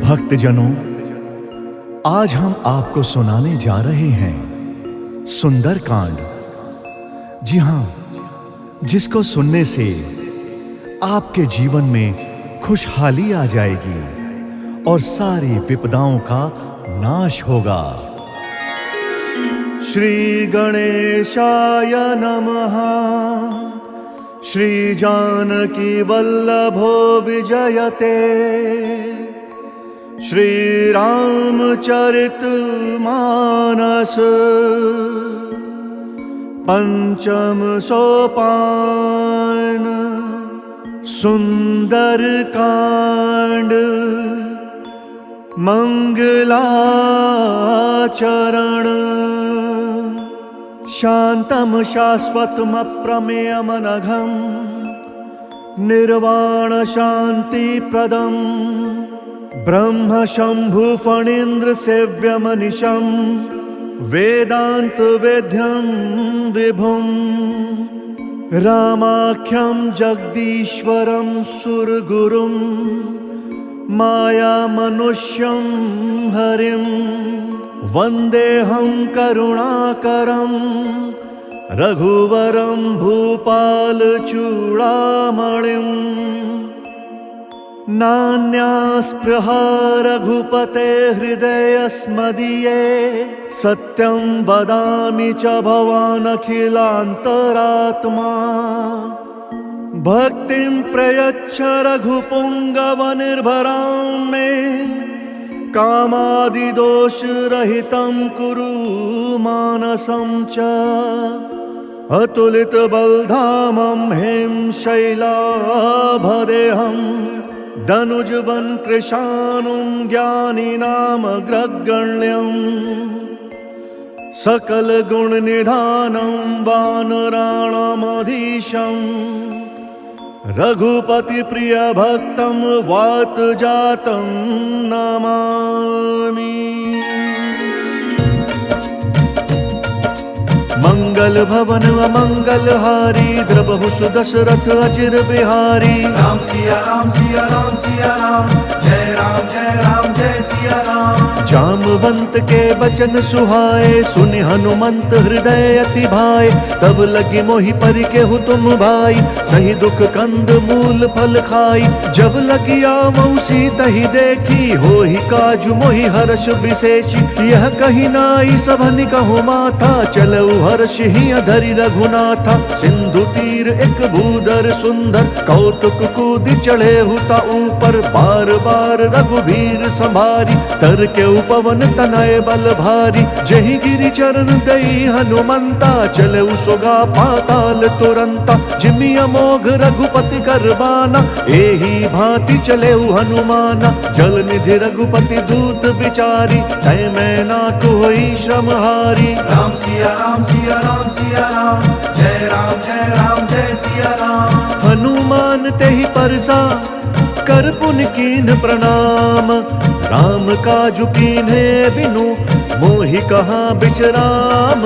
भक्तजनों, आज हम आपको सुनाने जा रहे हैं सुंदरकांड। जी हां, जिसको सुनने से आपके जीवन में खुशहाली आ जाएगी और सारी विपदाओं का नाश होगा। श्री गणेशाय नमः। श्री जानकी वल्लभो विजयते। श्री रामचरित मानस पंचम सोपान। सुंदरकांड मंगलाचरण। शांतम शाश्वतम अप्रमेयमनघम निर्वाण शांति प्रदम ब्रह्म शंभु फणीन्द्र सेव्यमनिशं वेदांत वेद्यं विभुं रामाख्यं जगदीश्वरं सुरगुरुं माया मनुष्यं हरिं वन्देऽहं करुणाकरं रघुवरं भूपाल चूड़ामणिं। नान्यास्पृहा रघुपते हृदयस्मदीये सत्यं वदामि च भवान् अखिलान्तरात्मा। भक्तिं प्रयच्छ रघुपुङ्गवनिर्भरां मे कामादिदोषरहितं कुरु मानसं च। अतुलितबलधामं हें शैलाभदेहं धनुजवन कृशानुं ज्ञानिनामग्रगण्यं। सकलगुणनिधानं वानराणामधीशं रघुपतिप्रियभक्तं वातजातं नमामि। मंगल भवन अमंगलहारी द्रवहु सुदशरथ अचिर बिहारी। राम सिया राम सिया राम सिया राम जय राम जय सिया राम। जामवंत के बचन सुहाए सुनि हनुमंत हृदय अति भाए। तब लगी मोहि परि केहु तुम भाई सही दुख कंद मूल फल खाई। जब लगी आवहु सीता ही देखी होहि काजु मोहि हर्ष विशेषी। यह कही नाई सभनि कहु माथा चलऊ हर्ष ही धरि रघुनाथा। सिंधु तीर एक भूधर सुंदर कौतुक कूदि चढ़े हुता ऊपर। बार बार रघुबीर संभारी तर के उपवन तनय बल भारी। जहि गिरि चरण दई हनुमंता चले सुगा पाताल तुरंता। जिमि अमोघ रघुपति करबाना एही भांति चले हनुमाना। जल निधि रघुपति दूत बिचारी तय मैं ना कोई श्रम हारी। राम सिया राम सिया राम सिया राम जय राम जय सिया राम। हनुमान तेहि परसा कर पुनि कीन्ह प्रणाम। राम काजु कीन्हे बिनु मोहि कहाँ बिचराम।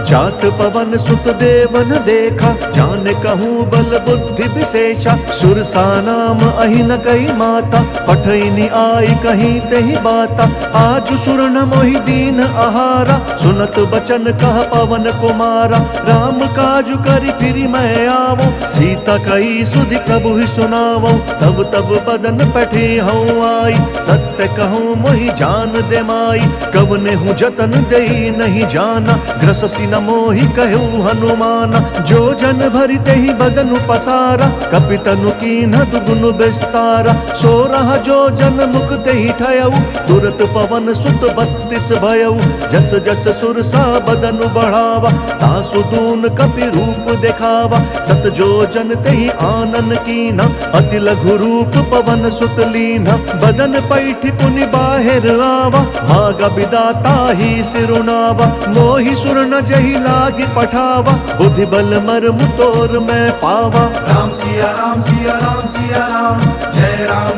जात पवन सुत देवन देखा जान कहूँ बल बुद्धि विशेषा। सुरसा नाम अहि न कही माता पठैनी आई कहीं तेहि बाता। आज सुर न मोहि दीन आहारा सुनत बचन कह पवन कुमारा। राम काजु करि फिरि मैं आवो सीता कही सुधि कबु ही सुनावो। तब तब बदन पठी हूँ आई सत्य कहूँ मोहि जान दे माई। कवने हूँ जतन देई नहीं जाना ग्रससी न मोहि कहू हनुमाना। जो जन भरि तेहि बदनु पसारा कपितनु कीन्ह दुगुन विस्तारा। सो रहा जो जन मुख तेहि ठयऊ तुरत पवन सुत 32 भयऊ। जस जस सुरसा बदनु बढ़ावा तासु दून कपि रूप देखावा। सत जो जन तेहि आनन कीन्हा अति लघु रूप पवन सुत लीन्हा। बदन पैठि पुनि बाहिर आवा भागा विदाता ही सिरुनावा। मोहि सुर न जहि लागी पठावा बुद्धि बल मर्म तोर मैं पावा। राम सिया राम सिया राम सिया राम जय राम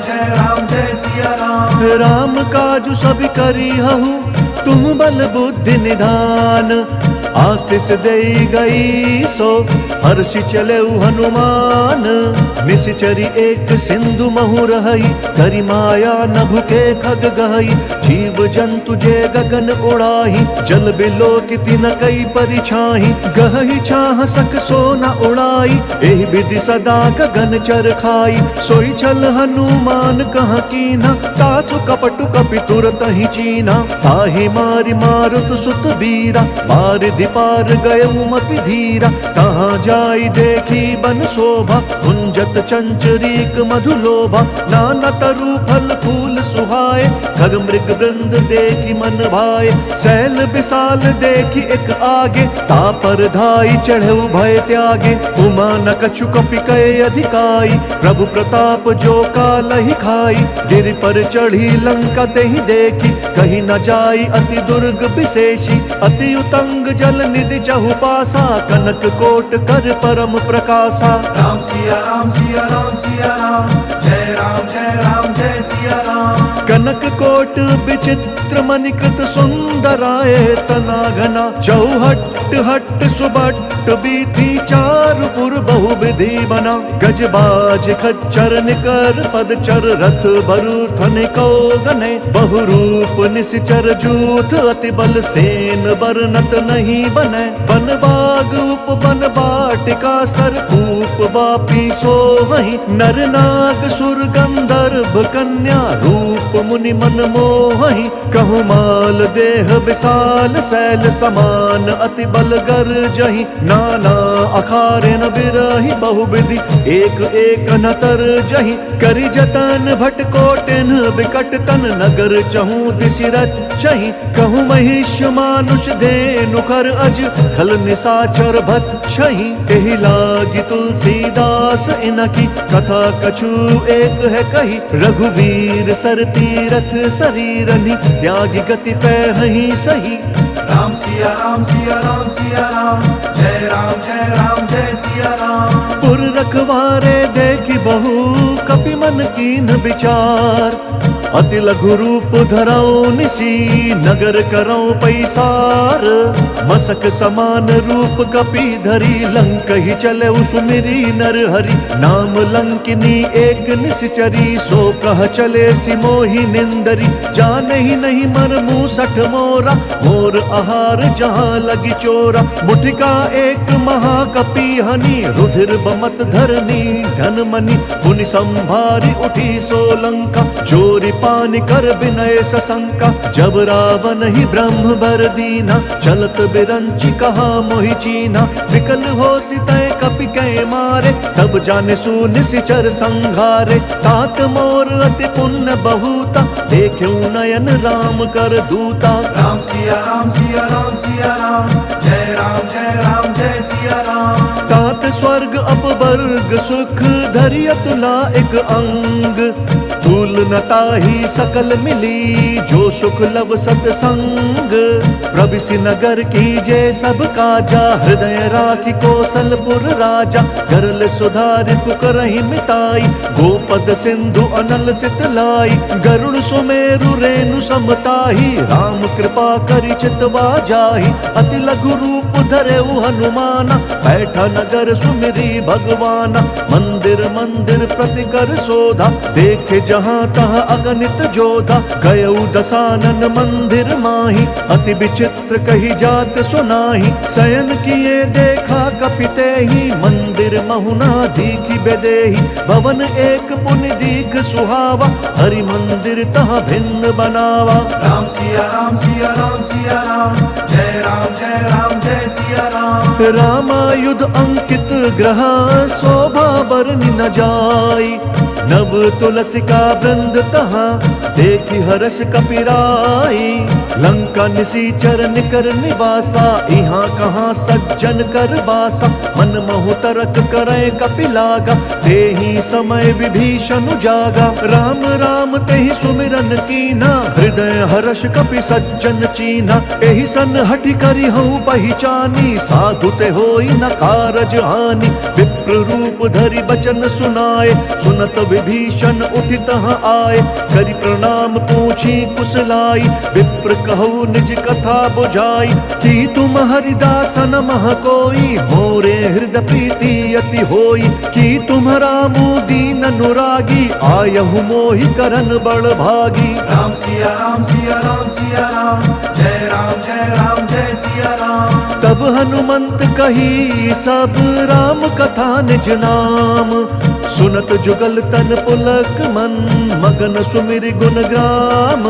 जय सिया राम। राम काजु सब करी हहु तुम बल बुद्धि निधान। आशीष दे गई सो हर्षि चले हनुमान। निश्चरी एक सिंधु महु रहई, करि माया न भुके खग गहई। जीव जंतु जे गगन उड़ाही, जल बिलो किति न कई परिछाही। गहई छाह सक सो न उड़ाई, एहि विधि सदा गगन चर खाई। सोई छल हनुमान कहाँ कीन्हा, तासु कपटु कपि तुरत ही चीन्हा। ताहि मारि मारुत सुत बीरा, बारिधि पार गयउ मति धीरा। कहाँ जाई देखी बन शोभा, कुंजत चंचरीक मधुलोभा। नाना तरु फल फूल सुहाए, खग मृग वृंद देखी मन भाए। सैल विशाल देखी एक आगे, तापर धाई चढ़ऊ भय त्यागे। उमा न कछु कपि कय अधिकाई, प्रभु प्रताप जो कालहि खाई। गिरि पर चढ़ी लंका तेहि देखी, कहीं न जाई अति दुर्ग विशेषी। अति उतंग जल निधि चहु पासा, कनक कोट कर परम प्रकाशा। राम सिया राम सिया राम सिया राम, जय राम जय सिया राम। कनक कोट विचित्र मणिकृत सुंदराय तना घना। चौहट हट सुबट बीथी, चारुपुर बहु विधि बना। गजबाज खच्चर निकर पदचर, रथ बरु थनिको गने। बहुरूप निश्चर जूथ, अति बल सेन बरनत नहीं बने। बन बाग उप बन बाटिका, सरकूप बापी सो वहीं। नर नाग सुर गंधर्व कन्या, रूप मुनि मन मोहि। कहु माल देह विशाल, शैल समान अति बल गर्जहि। नाना अखारे न बिरहि, बहुविधि एक एक न तरजहि। करि जतन भट कोटिन विकट तन, नगर चहु दिशि रचहि। कहु महिष मानुष धेनु खर अज, खल निशाचर भक्षहि। एहि लागी तुलसीदास इनकी, कथा कछु एक है कही। रघुवीर सर तीरथ शरीरनि, त्यागी गति पैहि सही। राम सिया राम सिया राम सिया राम, जय राम जय सिया राम। पुर रखवारे देखी बहु, कपि मन कीन विचार। अति लघु रूप धरऊ निसी, नगर करऊ पैसार। मसक समान रूप कपि धरी, लंक ही चले सुमिरी नर हरि। नाम लंकिनी एक निश्चरी, सो कह चले सिमोहि निंदरी। जाने ही नहीं मर मूसठ मोरा, मोर आहार जहाँ लगी चोरा। मुठिका एक महाकपि हनि, रुधिर बमत धरनी धन मनि। पुनि संभारी उठी सोलंका, चोरी पानी कर विनय सशंका। जब रावण ही ब्रह्म बर दीना, चलत बिरंची कहा मोहि चीना। विकल हो सितय कपि कै मारे, तब जाने सु निशिचर संघारे। तात मोर अति पुण्य बहुता, देख्यु नयन राम कर दूता। राम सिया राम सिया राम सिया राम, जय राम जय सिया राम। तात स्वर्ग अपवर्ग सुख, धरि अतुला एक अंग। तूल न ताहि सकल मिली, जो सुख लव सतसंग। प्रविशि नगर कीजे सब काजा, हृदय राखी कौशलपुर राजा। करल सुधारित करहि मिताई, गोपद सिंधु अनल सितलाई। गरुड़ सुमेरु रेणु समताही, राम कृपा करि चितवा जाहि। अति लघु रूप धरेउ हनुमाना, बैठा नगर सुमिरी भगवाना। मंदिर मंदिर प्रति कर शोधा, देखे जहाँ तहाँ अगणित जोधा। गयउ दसानन मंदिर माही, अति विचित्र कही जात सुनाही। शयन किए देखा कपि तेहि, मंदिर महुना दीखि बेदेहि। भवन एक पुनि दीख सुहावा, हरि मंदिर तहाँ भिन्न बनावा। राम सिया राम सिया राम सिया राम, जय राम जय सिया राम। रामायुध अंकित ग्रह, शोभा बरनि न जाई। नव तुलसिका वृंद तहाँ, देखी हर्ष कपिराई। लंका निशीचर निकर निवासा, यहाँ कहाँ सज्जन कर बासा। मन महु तरक करे कपि लागा, तेहि समय विभीषण जागा। राम राम तेहि सुमिरन कीना, हृदय हर्ष कपि सज्जन चीना। एहि सन हठि करि हूँ पहिचानी, साधु ते होई न कारज हानि। विप्र रूप धरि बचन सुनाए, सुनत विभीषण उठि तहाँ आए। करि प्रणाम पूछी कुशलाई, विप्र कहु निज कथा बुझाई। कि तुम हरिदासन मह कोई, मोरे हृदय प्रीति अति होई। कि तुम्हारा मुँह दीन अनुरागी, आयहु मोहि करन बड़ भागी। राम सिया राम सिया राम सिया राम, जय राम जय सिया राम। तब हनुमंत कही सब राम कथा निज नाम। सुनत जुगल तन पुलक मन, मगन सुमिर गुण ग्राम।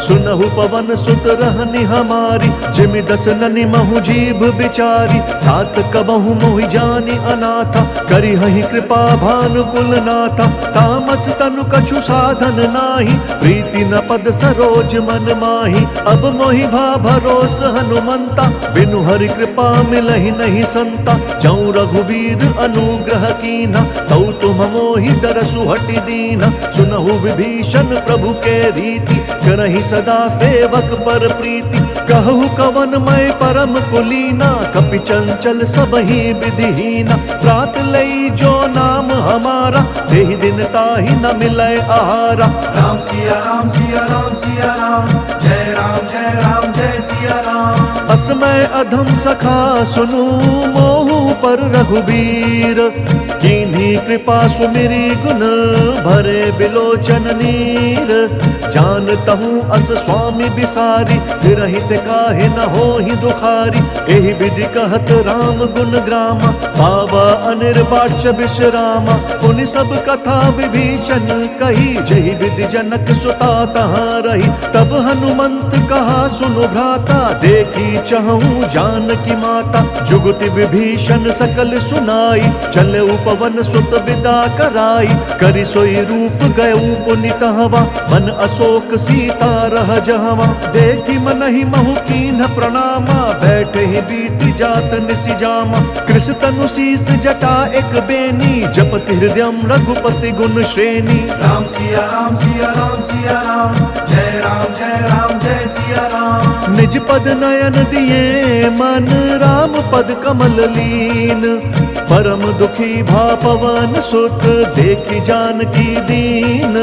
सुनहु पवन सुत रहनि हमारी, जिमि दस ननि महु जीभ बिचारी। तात कबहु मोहि जानि अनाथा, करि हहि कृपा भानुकुल नाथा। तामस तनु कछु साधन नाही, प्रीति न पद सरोज मन माही। अब मोहि भा भरोस हनुमंता, बिनु हरि कृपा मिलहि नहीं संता। जौ रघुवीर अनुग्रह कीना, तौ तुम मोहि दरसु हटि दीना। सुनहु विभीषण प्रभु के रीति, करहि सदा सेवक पर प्रीति। कहु कवन मैं परम कुलीना, कपि चंचल सबहि विधिहीना। प्रात लई जो नाम हमारा, देहि दिन ताहि न मिलै आहारा। राम सिया राम सिया राम सिया राम, जय राम जय सिया राम। असमय अधम सखा सुनु, मोहु पर रघुबीर। कीन्ही कृपा सुमिरी गुण, भरे बिलोचन नीर। जानतहु अस स्वामी बिसारी, फिरहित काहे न होहि दुखारी। एहि विधि कहत राम गुण ग्रामा, पावा अनिर्वाच्य विश्रामा। पुनि सब कथा विभीषण कही, जहि विधि जनक सुता तहाँ रही। तब हनुमंत कहा सुनु भ्राता, देखी चहूँ जानकी माता। जुगति विभीषण सकल सुनाई, चले पवन सुत विदा कराई। करि सोई रूप गयऊ पुनि तहवा, मन अशोक सीता रह जहवा। देखी मनहि महु कीन्ह प्रणामा, बैठे ही बीति जात निसि जामा। कृष तनु शीस जटा एक बेनी, जपति हृदयम रघुपति गुण श्रेणी। राम सिया राम सिया राम सिया राम, जय राम जय सिया राम। निज पद नयन दिए मन, राम पद कमल लीन। परम दुखी भा पवन सुत, देखी जानकी दीन।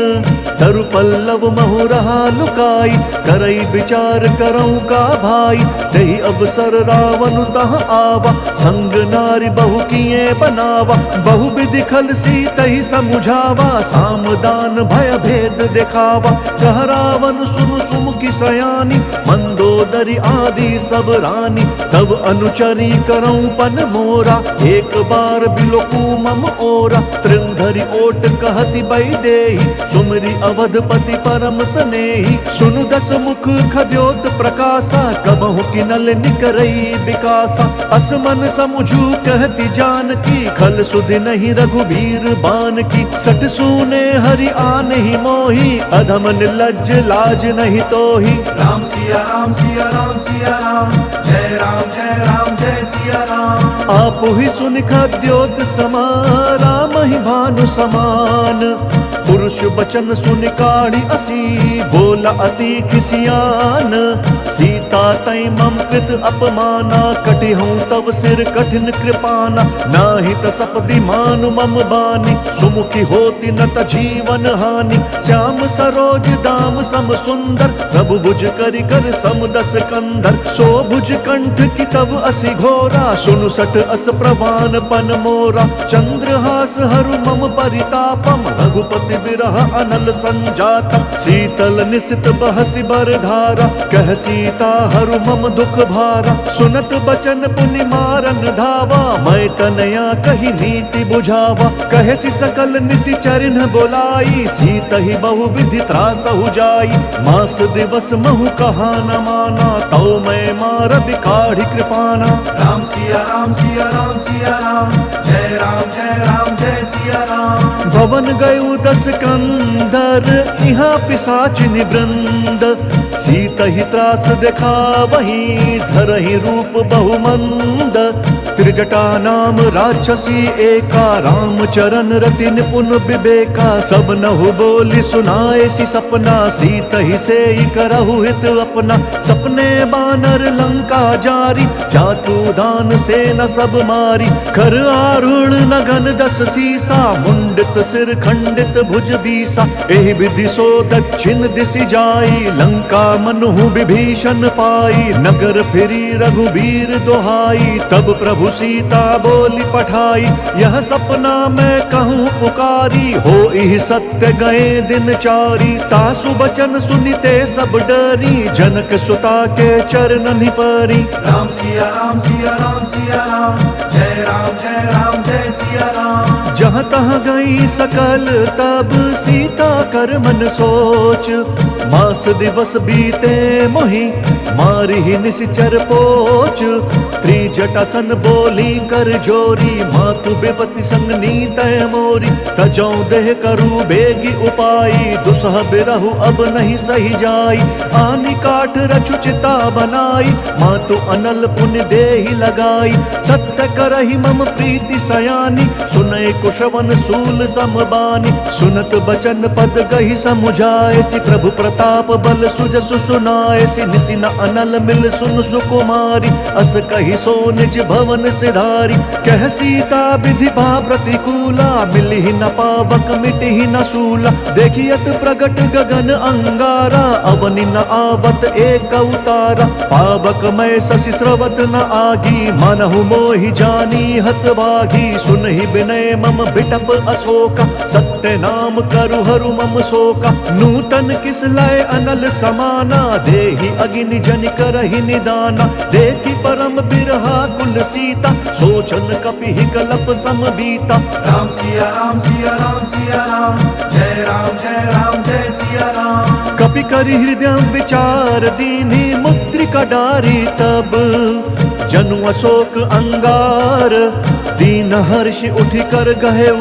तरु पल्लव महु रहा लुकाई, करई विचार करऊं का भाई। दही अवसर रावण तहाँ आवा, संग नारी बहु किए बनावा। बहु विधि खल सीतहि समुझावा, सामदान भय भेद दिखावा। कह रावण सुन सुमुखी सयानी, मंदोदरी आदि सब रानी। तब अनुचरी करऊं पन मोरा, एक बार बिलोकू मम ओरा। त्रिंधरि ओट कहति बई देहि, सुमरि अवधपति परम स्नेही। सुनु दस मुख खद्योत प्रकाशा, कबहु किनल निकरई विकासा। असमन समुझू कहति जानकी, खल सुधि नहीं रघुबीर बान की। सठ सूने हरि आने ही मोही, अधम निर्लज्ज लाज नहीं तोही। राम सिया राम सिया राम सिया राम, जय राम जय सिया राम। आप ही सुन खद्योत समा, राम ही भानु समान। पुरुष बचन सुन काढ़ी असी, बोला अति खिसियान। सीता तै मम कृत अपमाना, कटि हूँ तब सिर कठिन कृपाना। नाही त सपदि मानु मम बानी, सुमुखी होती न त जीवन हानि। श्याम सरोज दाम सम सुंदर, प्रभु भुज करि कर सम दस कंधर। सो भुज कंठ की तब असि घोरा, सुनु सठ अस प्रवान पन मोरा। चंद्रहास हरु मम परितापम, रघुपति बिरह अनल संजातम। शीतल निशित बहसि बर धारा, कह सीता हरु मम दुख भारा। सुनत बचन पुनि मारन धावा, मैं तनया कही नीति बुझावा। कहसि सकल निसि चरिन बोलाई, सीत ही बहु विधि त्रासहु जाई। मास दिवस महु कहा न माना, तौ मैं मार बिकाढ़ी कृपाना। राम सिया राम सिया राम सिया राम, जय राम जय सिया राम। भवन गयु दस कंदर, यहाँ पिशाचिनि वृंद। सीत ही त्रास देखा वही, धरहि रूप बहुमंद। त्रिजटा नाम राक्षसी एका, राम चरण रति निपुण विवेका। सब नहु बोली सुनाए सी सपना, सीत ही से करहु हित अपना। सपने बानर लंका जारी, जातु दान से न सब मारी। कर आरूढ़ नगन 10 सीसा, मुंडित सिर खंडित भुज बीसा। एहि विधि सो दक्षिण दिशि जाई, लंका मनहु विभीषण पाई। नगर फिरी रघुबीर दोहाई, तब प्रभु सीता बोली पठाई। यह सपना मैं कहूँ पुकारी, हो इहि सत्य गए दिन चारी। तासु बचन सुनिते सब डरी, जनक सुता के चरणनि परी। राम सिया राम सिया राम सिया राम, जय राम जय सिया राम। जहाँ तहाँ गई सकल तब सीता कर मन सोच। मास दिवस बीते मोहि, मारी निशिचर पोच। त्रिजटासन बोली कर जोरी, मातु विपति संग नीतय मोरी। तजौ देह करु बेगी उपाई, दुसह बिरहु अब नहीं सही जाई। आनि काठ रचु चिता बनाई, मातु अनल पुण्य देहि लगाई। सत्य करहि मम प्रीति सयानी, सुनय कुशवन सूल समबानी। सुनत बचन पद गहि समुझाए, सि प्रभु प्रताप बल सुजसु सुनाए। सि निसि न अनल मिल सुन सुकुमारी, अस कहि सो निज भवन सिधारी। कह सीता विधि भा प्रतिकूला, मिलहि न पावक मिटहि न सूला। देखियत प्रगट गगन अंगारा, अवनि न आवत एक उतारा। पावक मैं शशि स्रवत न आगी, मनहु मोहि जानी हत भागी। सुनहि विनय मम बिटप अशोका, सत्य नाम करु हरु मम शोका। नूतन किस लय अनल समाना, देहि अगिनि जन करहि निदाना। देखि परम बिरहा कुल सीता, सोचन कपिहि कलप सम बीता। राम सिया राम सिया राम सिया राम, जय राम जय सिया राम। कपि करि हृदय विचार दीन्हि, मुद्रिका डारी तब जनु अशोक अंगार। दीन हर्ष उठि कर गहेउ,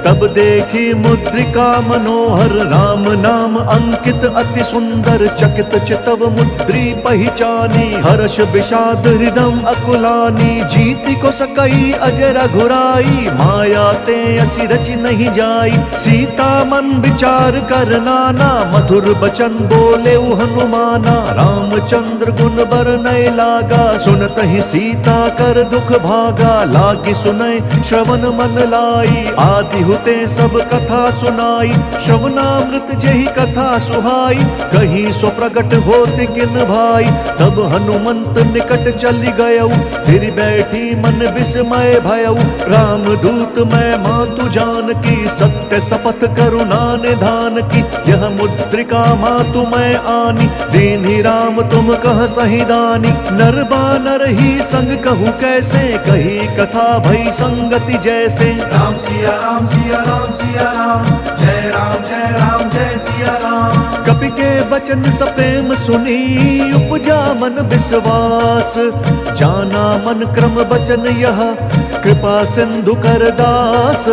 तब देखी मुद्रिका मनोहर। राम नाम अंकित अति सुंदर, चकित चितव मुद्री पहिचानी। हर्ष विषाद हृदय अकुलानी, जीति को सकई अजय रघुराई। माया ते असि रचि नहीं जाई, सीता मन विचार कर नाना। मधुर बचन बोले हनुमाना, रामचंद्र गुण बरनय लागा। सुनत ही सीता कर दुख भागा, लागी सुनय श्रवण मन लाई। आदि हुते सब कथा सुनाई, श्रवणामृत जेहि कथा सुहाई। कहीं सो प्रगट होत किन भाई, तब हनुमंत निकट चली गयऊ। फिर बैठी मन विस्मय भयऊ, राम दूत मैं मातु जानकी। सत्य शपथ करुणा निधान की, यह मुद्रिका मातु मैं आनी। दीन्हि राम तुम कह सही दानी, नर बानर ही संग कहूँ कैसे। कही कथा भई संगति जैसे। राम सिया राम सिया राम सिया राम, जय राम जय सिया राम। कपि के बचन सप्रेम सुनी, उपजा मन विश्वास। जाना मन क्रम बचन यह, कृपा सिंधु कर दास।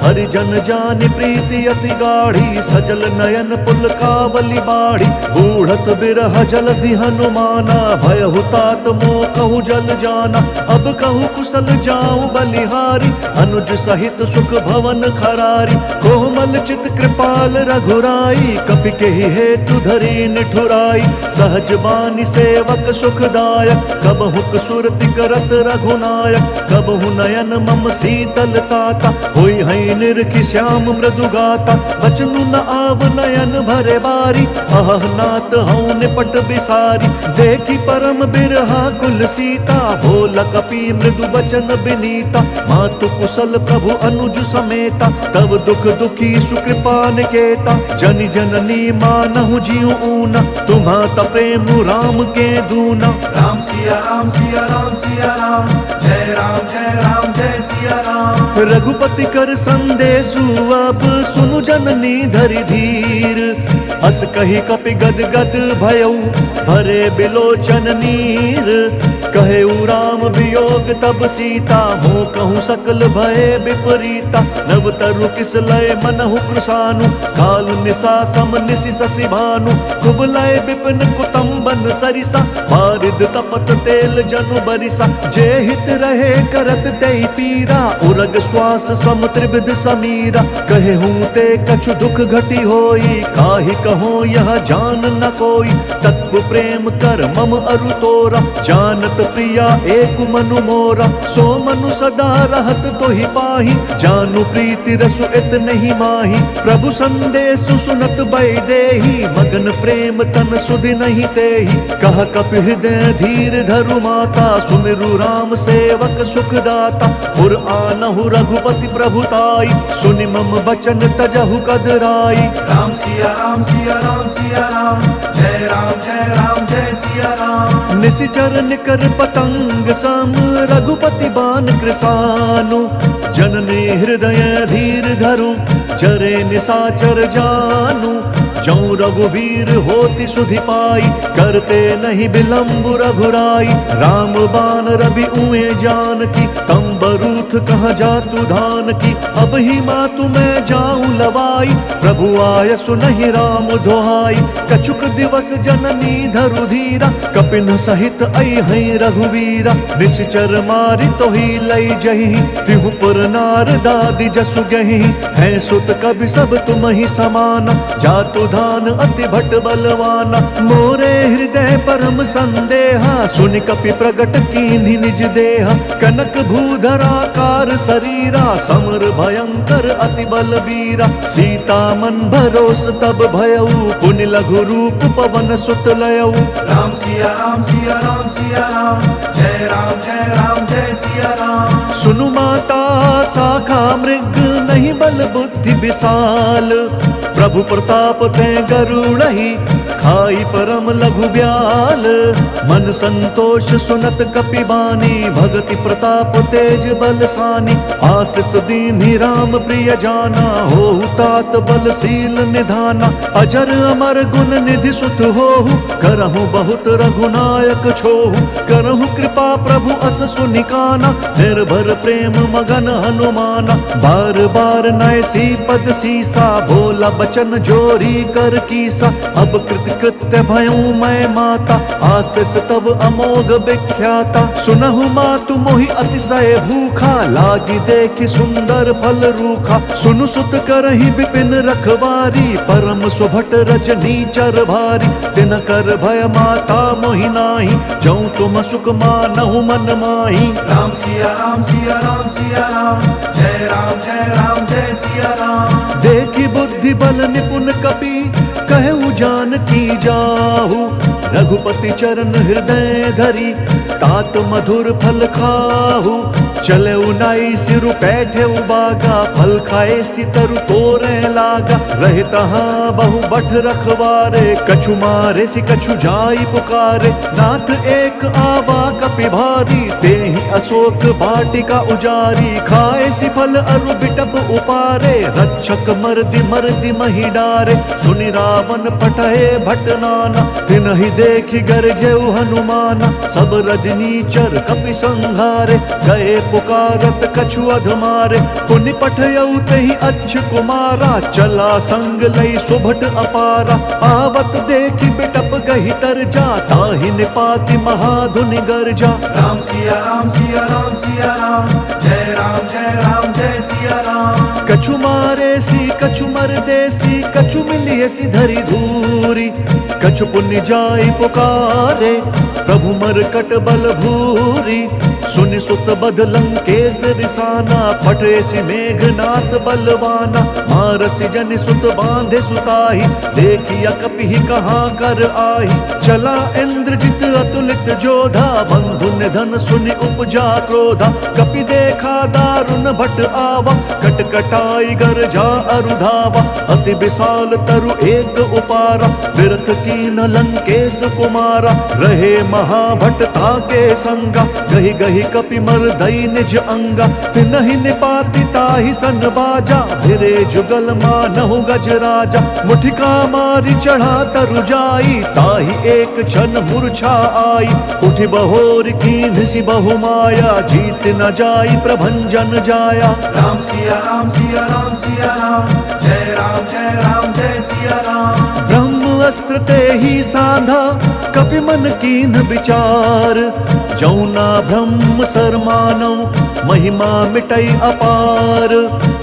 हरिजन जानि प्रीति अति गाढ़ी, सजल नयन पुलकावली बाढ़ी। बूढ़त बिरह जलधि हनुमाना, भयहु तात मोह कहु जल जाना। अब कहु कुशल जाऊं बलिहारी, अनुज सहित सुख भवन खरारी। कोमल चित कृपाल रघुराई, कपि के हेतु धरी निठुराई। सहज बानी सेवक सुखदायक, कबहु सुरति करत रघुनायक। कबहु नयन मम शीतल ताता, होई है निरखि श्याम मृदु गाता। बचनु न आव नयन भरे बारी, अह नाथ हऊँ निपट बिसारी। देखी परम बिरहा कुल सीता, भोल कपि मृदु बचन बिनीता। मातु कुशल प्रभु अनुज समेता, तब दुख दुखी सुकृपा निकेता। जनि जननी मानहु जियु ऊना, तुम्हाता प्रेम राम के दूना। राम सिया राम सिया राम सिया राम, जय राम जय सिया राम। रघुपति कर संदेशु अब सुनु जननी धरि धीर। अस कही कपि गद गद भयऊ, भरे बिलोचन नीर। कहे उ राम वियोग तब सीता, मोह कहूँ सकल भय विपरीता। नव तरु किस लय मनहु कृशानु, काल निशा सम निशि शशि भानु। कुबलय विपिन कुतुम्बन सरिसा, बारिद तपत तेल जनु बरिसा। जे हित रहे करत तेहि पीरा, उरग श्वास सम त्रिविध समीरा। कहे हूँ ते कछु दुख घटी होई, काहि कहो यह जान न कोई। तत्व प्रेम कर मम अरु तोरा, जानत प्रिया एक मनु मोरा। सो मनु सदा रहत तोहि पाहि, जानु प्रीति रसु इत नहीं माही। प्रभु संदेश सुनत बैदेही, मगन प्रेम तन सुधि नहीं तेहि। कह कपि हृदय धीर धरु माता, सुमिरु राम सेवक सुखदाता। पुर आनहु रघुपति प्रभुताई, सुनि मम बचन तजहु कदराई। राम सिया राम सिया राम सिया राम, जय राम जय सिया राम। निशिचर निकर पतंग सम, रघुपति बान कृसानु। जननी हृदय धीर धरु, चरे निशाचर जानु। जौं रघुवीर होति सुधि पाई, करते नहीं विलंब रघुराई। राम बान रवि उए जानकी, तम बरूथ कहाँ जातु धान की। अब ही मातु मैं जाऊं लवाई, प्रभु आय सुनहि राम दुहाई। कछुक दिवस जननी धरु धीरा, कपिन सहित अइहै रघुवीरा। निश्चर मारि तोहि लई जहि, तिहु पुर नार दादि जसु गहि। है सुत कवि सब तुम ही समाना, जातु धान अति भट बलवाना। मोरे हृदय परम संदेहा, सुनि कपि प्रगट कीन्हि निज देहा। कनक भूधराकार शरीरा, समर भयंकर अति बलबीरा। सीता मन भरोस तब भयउ, पुनि लघु रूप पवन सुत लयउ। राम सिया राम सिया राम सिया राम, जय राम जय सिया राम। सुनु माता शाखा मृग, नहीं बल बुद्धि विशाल। प्रभु प्रताप ते गरुड़हि, खाई परम लघु ब्याल। मन संतोष सुनत कपि बानी, भगति प्रताप तेज बलसानी। आशीष दीन्हि राम प्रिय जाना, होहु तात बलशील निधाना। अजर अमर गुण निधि सुत होहु, करहु बहुत रघुनायक छोहु। करहु कृपा प्रभु अस सुनिकाना, निर्भर प्रेम मगन हनुमाना। बार बार नय सी पद सीसा, भोला बचन जोरी कर कीसा। अब कृत्य भयऊ मैं माता, आशीष तब अमोघ विख्याता। सुनहु मातु मोहि अतिशय भूखा, लागी देखि सुंदर फल रूखा। सुनु सुत करहि विपिन रखवारी, परम सुभट रजनी चर भारी। तिन कर भय माता मोहि नाही, जौं तुम सुख मानहु मन माही। राम सिया राम सिया राम सिया राम, जय राम जय सिया राम। देखि बुद्धि बल निपुण कपि, कहु जानकी जाहु। रघुपति चरण हृदय धरी, तात मधुर फल खाहु। चले उनाई सिरु पैठे उबागा, फल खाए सितरु तोरे लागा। रहे तहाँ बहु बठ रखवारे, कछु मारे सि कछु जाई पुकारे। नाथ एक आवा कपि भारी, तेहि अशोक वाटिका उजारी। खाए सि फल अरु बिटप उपारे, रक्षक मर्दि महि डारे। सुनि रावण पटहे भट नाना, तिनहि देखि गरजेउ हनुमाना। सब रजनीचर कपि संघारे, गए पुकारत कछु अधमारे। पुनि पठयउ तेहि अच्छ कुमारा, चला संग लई सुभट अपारा। आवत देखि बिटप गहि तरजा, ताहि निपाति महाधुनि गरजा। राम सिया राम सिया राम सिया राम, जय राम जय सिया राम। कछु मारे सी कछु मरदेसी, कछु मिलिए सी धरि धूरी। कछु पुण्य जाई पुकारे, प्रभु मरकट बल भूरी। सुनि सुत बध लंकेश रिसाना, फटे सि मेघनाथ बलवाना। मारसि जनि सुत बांधे सुताही, देखिया कपि कहाँ कर आही। चला इंद्रजित अतुलित जोधा, बंधु निधन सुनि उपजा क्रोधा। कपि देखा दारुण भट आवा, कटकटाई गरजा अरुधावा। अति विशाल तरु एक उपारा, बिरथ कीन लंकेश कुमारा। रहे महाभट ताके संगा, गहि गहि तेहि कपि मर्दई निज अंगा, तिनहि निपाति ताहि सन बाजा, भिरे जुगल मानहु गज राजा। मुठिका मारी चढ़ा तरु जाई, ताहि एक क्षण मूर्छा आई, उठि बहोर कीन्ह सि बहु माया, जीत न जाई प्रभंजन जाया। राम सिया राम सिया राम सिया राम, जय राम जय सिया राम। ब्रह्म अस्त्र तेहि साधा, कपि मन कीन्ह विचार, जौना ब्रह्म सर मानौ, महिमा मिटई अपार।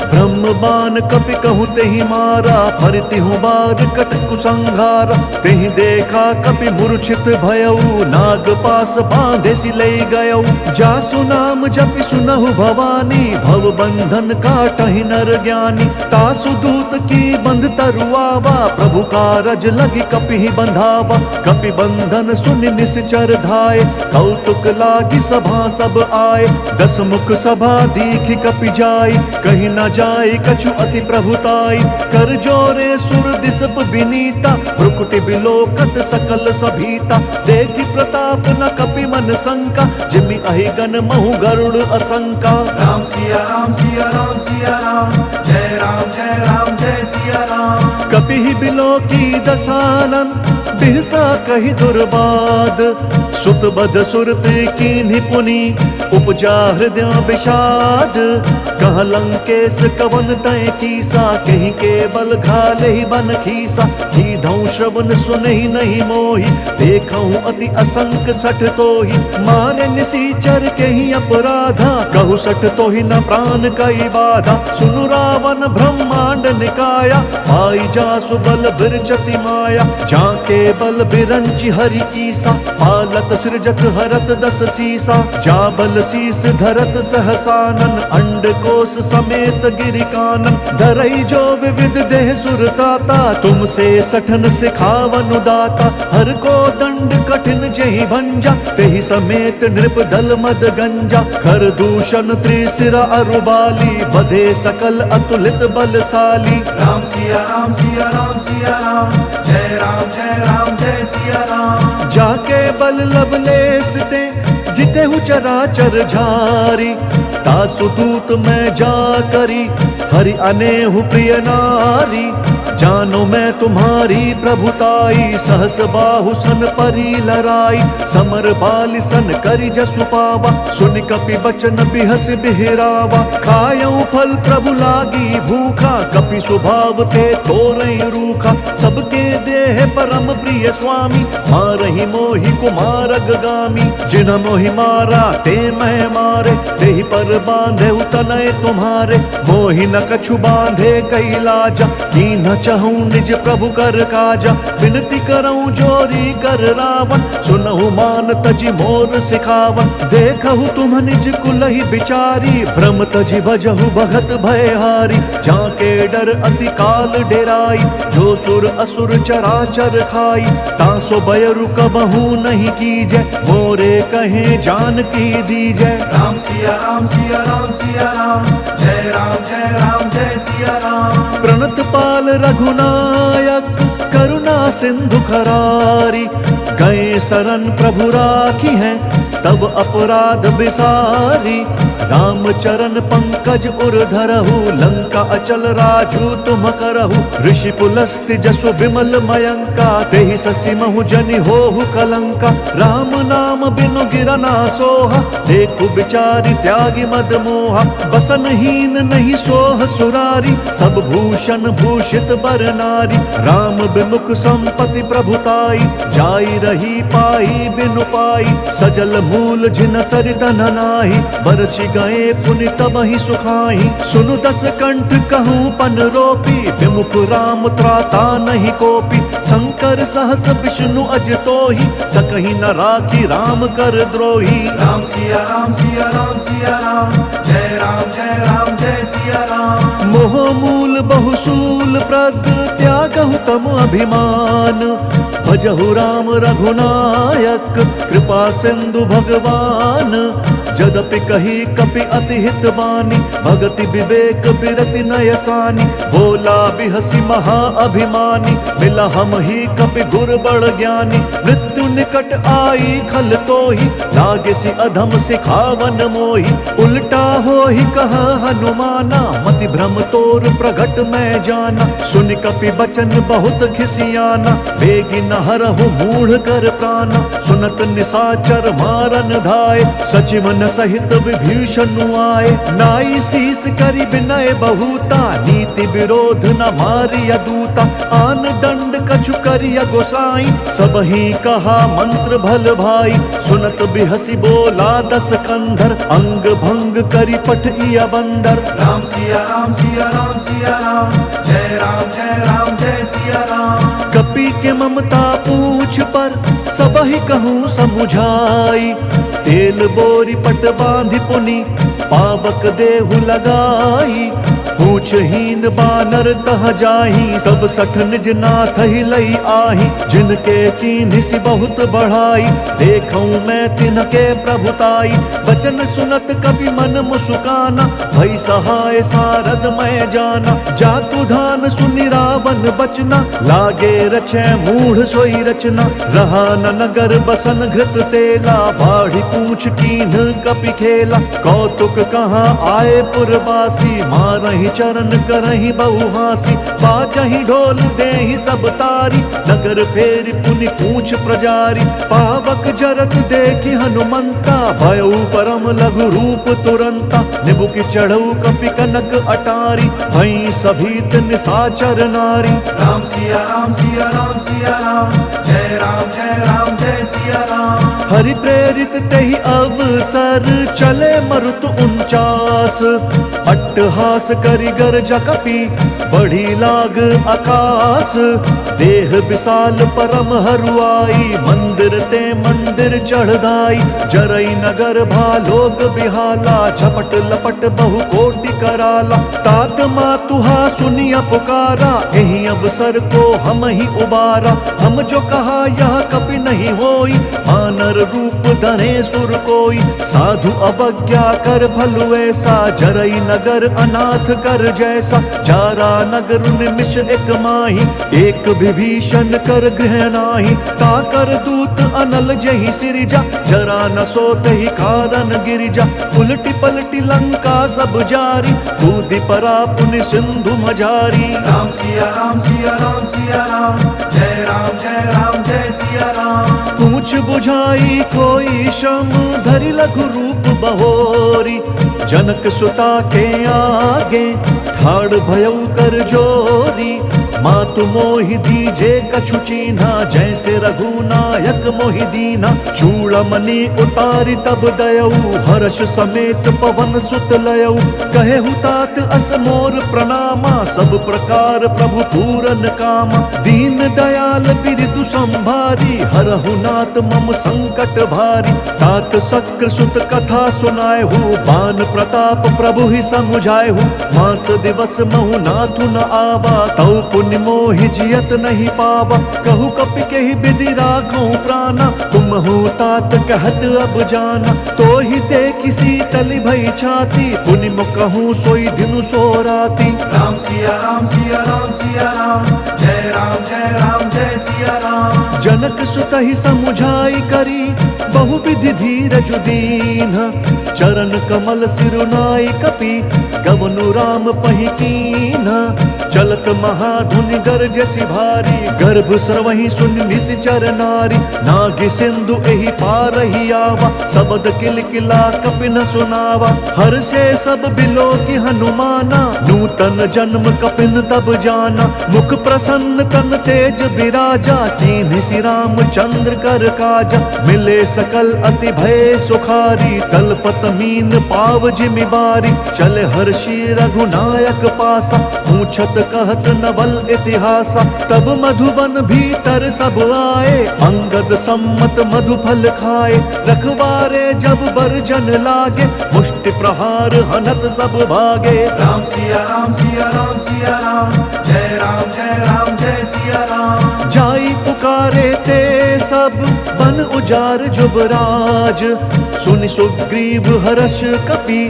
ब्रह्म बाण कपि कहु तेहि मारा, फरतिहु बार कट कुसंहारा। तेहि देखा कपि मूर्छित भयउ, नाग पास बांधे सि लई गयउ। जासु नाम जपि सुनहु भवानी, भव बंधन काटहि नर ज्ञानी। तासु दूत की बंध तरुआवा, प्रभु कारज लगी कपि बंधावा। कपि बंधन सुनि निश्चर धाय, कौतुक लागी सभा सब आए। दस मुख सभा दीखि कपि जाय, कहीं न जाय कछु अति प्रभुताई। कर जोरे सुर दिसप विनीता, भ्रुकुटि बिलोकत सकल सभीता। देखि प्रताप न कपि मन शंका, जिमि अहिगन महु गरुड़ असंका। राम सिया राम सिया राम सिया राम, जय राम जय सिया राम। कपि बिलोकी दसानन, बिहसा कहि दुर्बाद। सुत बद सुरत कीन्हि पुनि, उपजा हृदय विषाद। कह लंकेश कवन तय कीसा, कहीं केवल घाले ही बन खीसा। कीधौ श्रवण सुनहि नहीं मोहि, देखऊं अति असंक सठ तोहि। मारे निसीचर के ही अपराधा, कहु सठ तोहि न प्राण कई बाधा। सुनु रावण ब्रह्मांड निकाया, पाई जासु बल बिरचति माया। जाके बल बिरंचि हरि ईसा, पालत सृजत हरत दस सीसा। जा बल शीस धरत सहसानन, अंड कोश समेत गिरि कानन। धरई जो विविध देह सुरताता, तुमसे सठन सिखावन दाता। हर को दंड कठिन जेहि भंजा, तेहि समेत नृप दल मद गंजा। खर दूषण त्रिशिरा अरुबाली, बधे सकल अतुलित बलशाली। राम सिया राम सिया राम सिया राम, जय राम जय सिया राम। जाके बल लवलेस ते, जितेहु चराचर झारी। तासु दूत मैं जा करी, हरि अनेहु प्रिय नारी। जानो मैं तुम्हारी प्रभुताई, सहस बाहु सन परी लराई। समर बालि सन करि जसु पावा, सुनि कपि बचन बिहस बिहरावा। खायऊ फल प्रभु लागी भूखा, कपि स्वभाव ते तोरई रूखा। सबके देह परम प्रिय स्वामी, मारहि मोहि कुमारग गामी। जिन मोहि मारा ते मैं मारे, तेहि पर बांधे तनय तुम्हारे। मोहि न कछु बांधे कई लाजा, कीन्ह चहूं निज प्रभु कर काजा। विनती करऊं जोरी कर रावण, सुनहु मान तजि मोर सिखावन। देखहु तुम निज कुलहि बिचारी, भ्रम तजि भजहु भगत भयहारी। जाके डर अति काल डेराई, जो सुर असुर चराचर खाई। तासो भय रुकबहु नहीं कीजै, मोरे कहे जान की दीजै। राम सिया राम सिया राम सिया राम, जय राम जय सिया राम। प्रणत पाल रघुनायक, करुणा सिंधु खरारी। गए शरण प्रभु राखी हैं, तब अपराध बिसारी। राम चरण पंकज उर धरहु, लंका अचल राजू तुम करहु। ऋषि पुलस्त्य जसु विमल मयंका, तेहि ससि महु जनि होहु कलंका। राम नाम बिनु गिरना सोहा, देखु बिचारी त्यागी मद मोहा। बसनहीन नहीं सोह सुरारी, सब भूषण भूषित बर नारी। राम बिमुख संपत्ति प्रभुताई, जाई रही पाई बिनु पाई। सजल मूल जिन सरितन नाही, बरसि गए पुनि तबहि सुखाई। सुनु दस कंठ कहूँ पन रोपी, विमुख राम त्राता नहीं कोपी। शंकर सहस विष्णु अज तोहि, सकहि न राखी राम कर द्रोही। राम सिया राम सिया राम सिया राम, जय राम जय सिया राम। मोह मूल बहुसूल प्रद, त्यागहु तम अभिमान। भजहु राम रघुनायक, कृपा सिंधु भगवान। जदपि कही कपि अति हित बानी, भगति विवेक बिरति नयसानी। बोला बिहसी महा अभिमानी, मिला हम ही कपि गुर बड़ ज्ञानी। मृत्यु निकट आई खल तोहि, लागे सी अधम सिखावन मोहि। उल्टा हो ही कहा हनुमाना, मति भ्रम तोर प्रगट मैं जाना। सुन कपि बचन बहुत खिसियाना, बेगी न हरहु मूढ़ कर प्राणा। सुनत निशाचर मारन धाय, सचिवन सहित विभीषण आए। नाई शीस करि विनय बहुता, नीति विरोध न मारिया दूता। आन दंड कछु करिया गोसाई, सब ही कहा मंत्र भल भाई। सुनत बिहसी बोला दस कंधर, अंग भंग करि पठिया बंदर। राम सिया राम सिया राम सिया राम, जय राम जय राम जय सिया राम। कपि के ममता पूछ पर, सब ही कहूँ समुझाई। तेल बोरी पट बांधि पुनि, पावक देहु लगाई। पूछहीन बानर तह जाही, सब सठ निज नाथ ही लई आही। जिनके कीन्हि बहुत बढ़ाई, देखूं मैं तिनके प्रभुताई। बचन सुनत कपि मन मुस्काना, भई सहाय सारद मैं जाना। जातु धान सुनि रावण बचना, लागे रचै मूढ़ सोई रचना। रहा न नगर बसन घृत तेला, बाढ़ी पूछ कीन्ह कपि खेला। कौतुक कहाँ आए पुरवासी, मारहि चरण करहि बहुहासी। बाजहि ढोल देहि सब तारी, नगर फेरि पुनि पूछ प्रजारी। पावक जरत देखि हनुमंता, भयउ परम लघु रूप तुरंता। निबुकि चढ़ऊ कपि कनक अटारी, भई सभीत निशाचर नारी। राम सिया राम सिया राम सिया राम, जय राम जय सिया राम। हरि प्रेरित तेहि अवसर, चले मरुत 49। अट्टहास करि गर्जा कपि, बढ़ी लाग आकाश। देह विशाल परम हरुआई, मंदिर ते मंदिर चढ़दाई। जरई नगर भालोक बिहाला, झपट लपट बहु कोटि कराला। तात मातुहा सुनिया पुकारा, एहि अवसर को हम ही उबारा। हम जो कहा यह कपि नहीं होई, मानर रूप धरे सुर कोई। साधु अवज्ञा कर भलु ऐसा, जरई नगर अनाथ कर जैसा। जारा नगर निमिष एक माही, एक विभीषण कर गृह नाही। ताकर दूत अनल जहि सिरिजा, जरा न सोत ही कारण गिरिजा। उलटी पलटी लंका सब जारी, कूदि परा पुनि सिंधु मझारी। राम सिया राम सिया राम सिया राम, जय राम जय सिया राम। पूछ बुझाई कोई श्रम, धरि लघु रूप बहोरी। जनक सुता के आगे, ठाड़ भयउ कर जोरी। मातु मोहि दीजे कछु चीन्हा, जैसे रघुनायक मोहि दीना। चूड़मणि उतारी तब दयऊ, हर्ष समेत पवन सुत लयऊ। कहेहु तात अस मोर प्रणामा, सब प्रकार प्रभु पूरन कामा। दीन दयाल बिरदु संभारी, हरहु नाथ मम संकट भारी। तात शक्र सुत कथा सुनाएहु, बान प्रताप प्रभु ही समुझाएहु। मास दिवस महु नाथु न आवा, तौ पुण्य मोहि जियत नहीं पावा। कहु कपि केहि विधि राखऊं प्राणा, तुम हो तात कहत अब जाना। तो ही देखि शीतल भई छाती, पुनि मुकहूं सोई दिनु सो राती। राम सिया राम सिया राम सिया राम, जय राम जय सिया राम। जनक सुतहि समुझाई करी, बहु विधि धीरज दीन्ह। चरण कमल सिरुनाई कपि, गवनु राम पहि कीन्ह। चलत महाधुनि गरजसि भारी, गर्भ स्रवहि सुनि निश्चर नारी। नागि सिंधु एहि पारहि आवा, सबद किलकिला कपि न सुनावा। हर्षे सब बिलो की हनुमाना, नूतन जन्म कपिन तब जाना। मुख प्रसन्न तन तेज बिराजा, कीन्हि सि रामचंद्र कर काजा। मिले सकल अति भय सुखारी, तलपत मीन पाव जिमि बारी। चले हर्षि रघुनायक पासा, पूछत कहत नवल इतिहासा। तब मधुबन भीतर सब आए, अंगद सम्मत मधुफल खाए। रखवारे जब बरजन लागे, मुष्टि प्रहार हनत सब भागे। राम सिया राम सिया राम सिया राम, जय राम जय सिया राम। जाई पुकारे ते सब बन उजार जुबराज। सुनि सुग्रीव हर्ष कपि,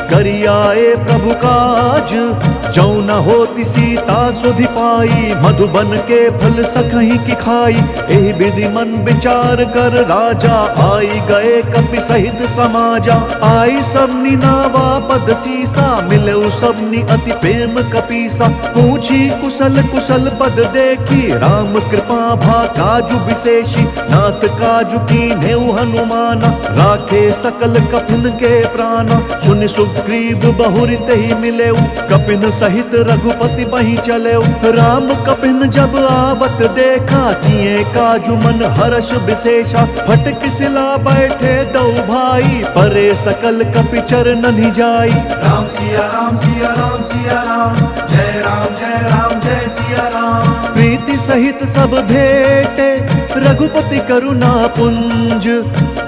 करियाए प्रभु काज। जौ न होती सीता सुधि पाई, मधुबन के फल सखहीं की खाई। एहि विधि मन विचार कर राजा, आई गए कपि सहित समाजा। आई सबनी नावा पद सीसा, मिले सबनी अति प्रेम कपीसा। पूछी कुशल कुशल पद देखी, राम कृपा भा काजु विशेषी। नाथ काजु कीन्हे हनुमाना, राखे सकल कपिन के प्राणा। सुनि सुग्रीव बहुरि तेहि मिलेउ, कपिन सहित रघुपति बहि चलेउ। राम कपिन जब आवत देखा, किए काजु मन हर्ष विशेषा। फटक सिला बैठे दो भाई, परे सकल कपि चरणनि जाई। राम सिया राम सिया राम सिया राम, जय राम जय सिया राम। प्रीति सहित सब भेटे, रघुपति करुणा पुंज।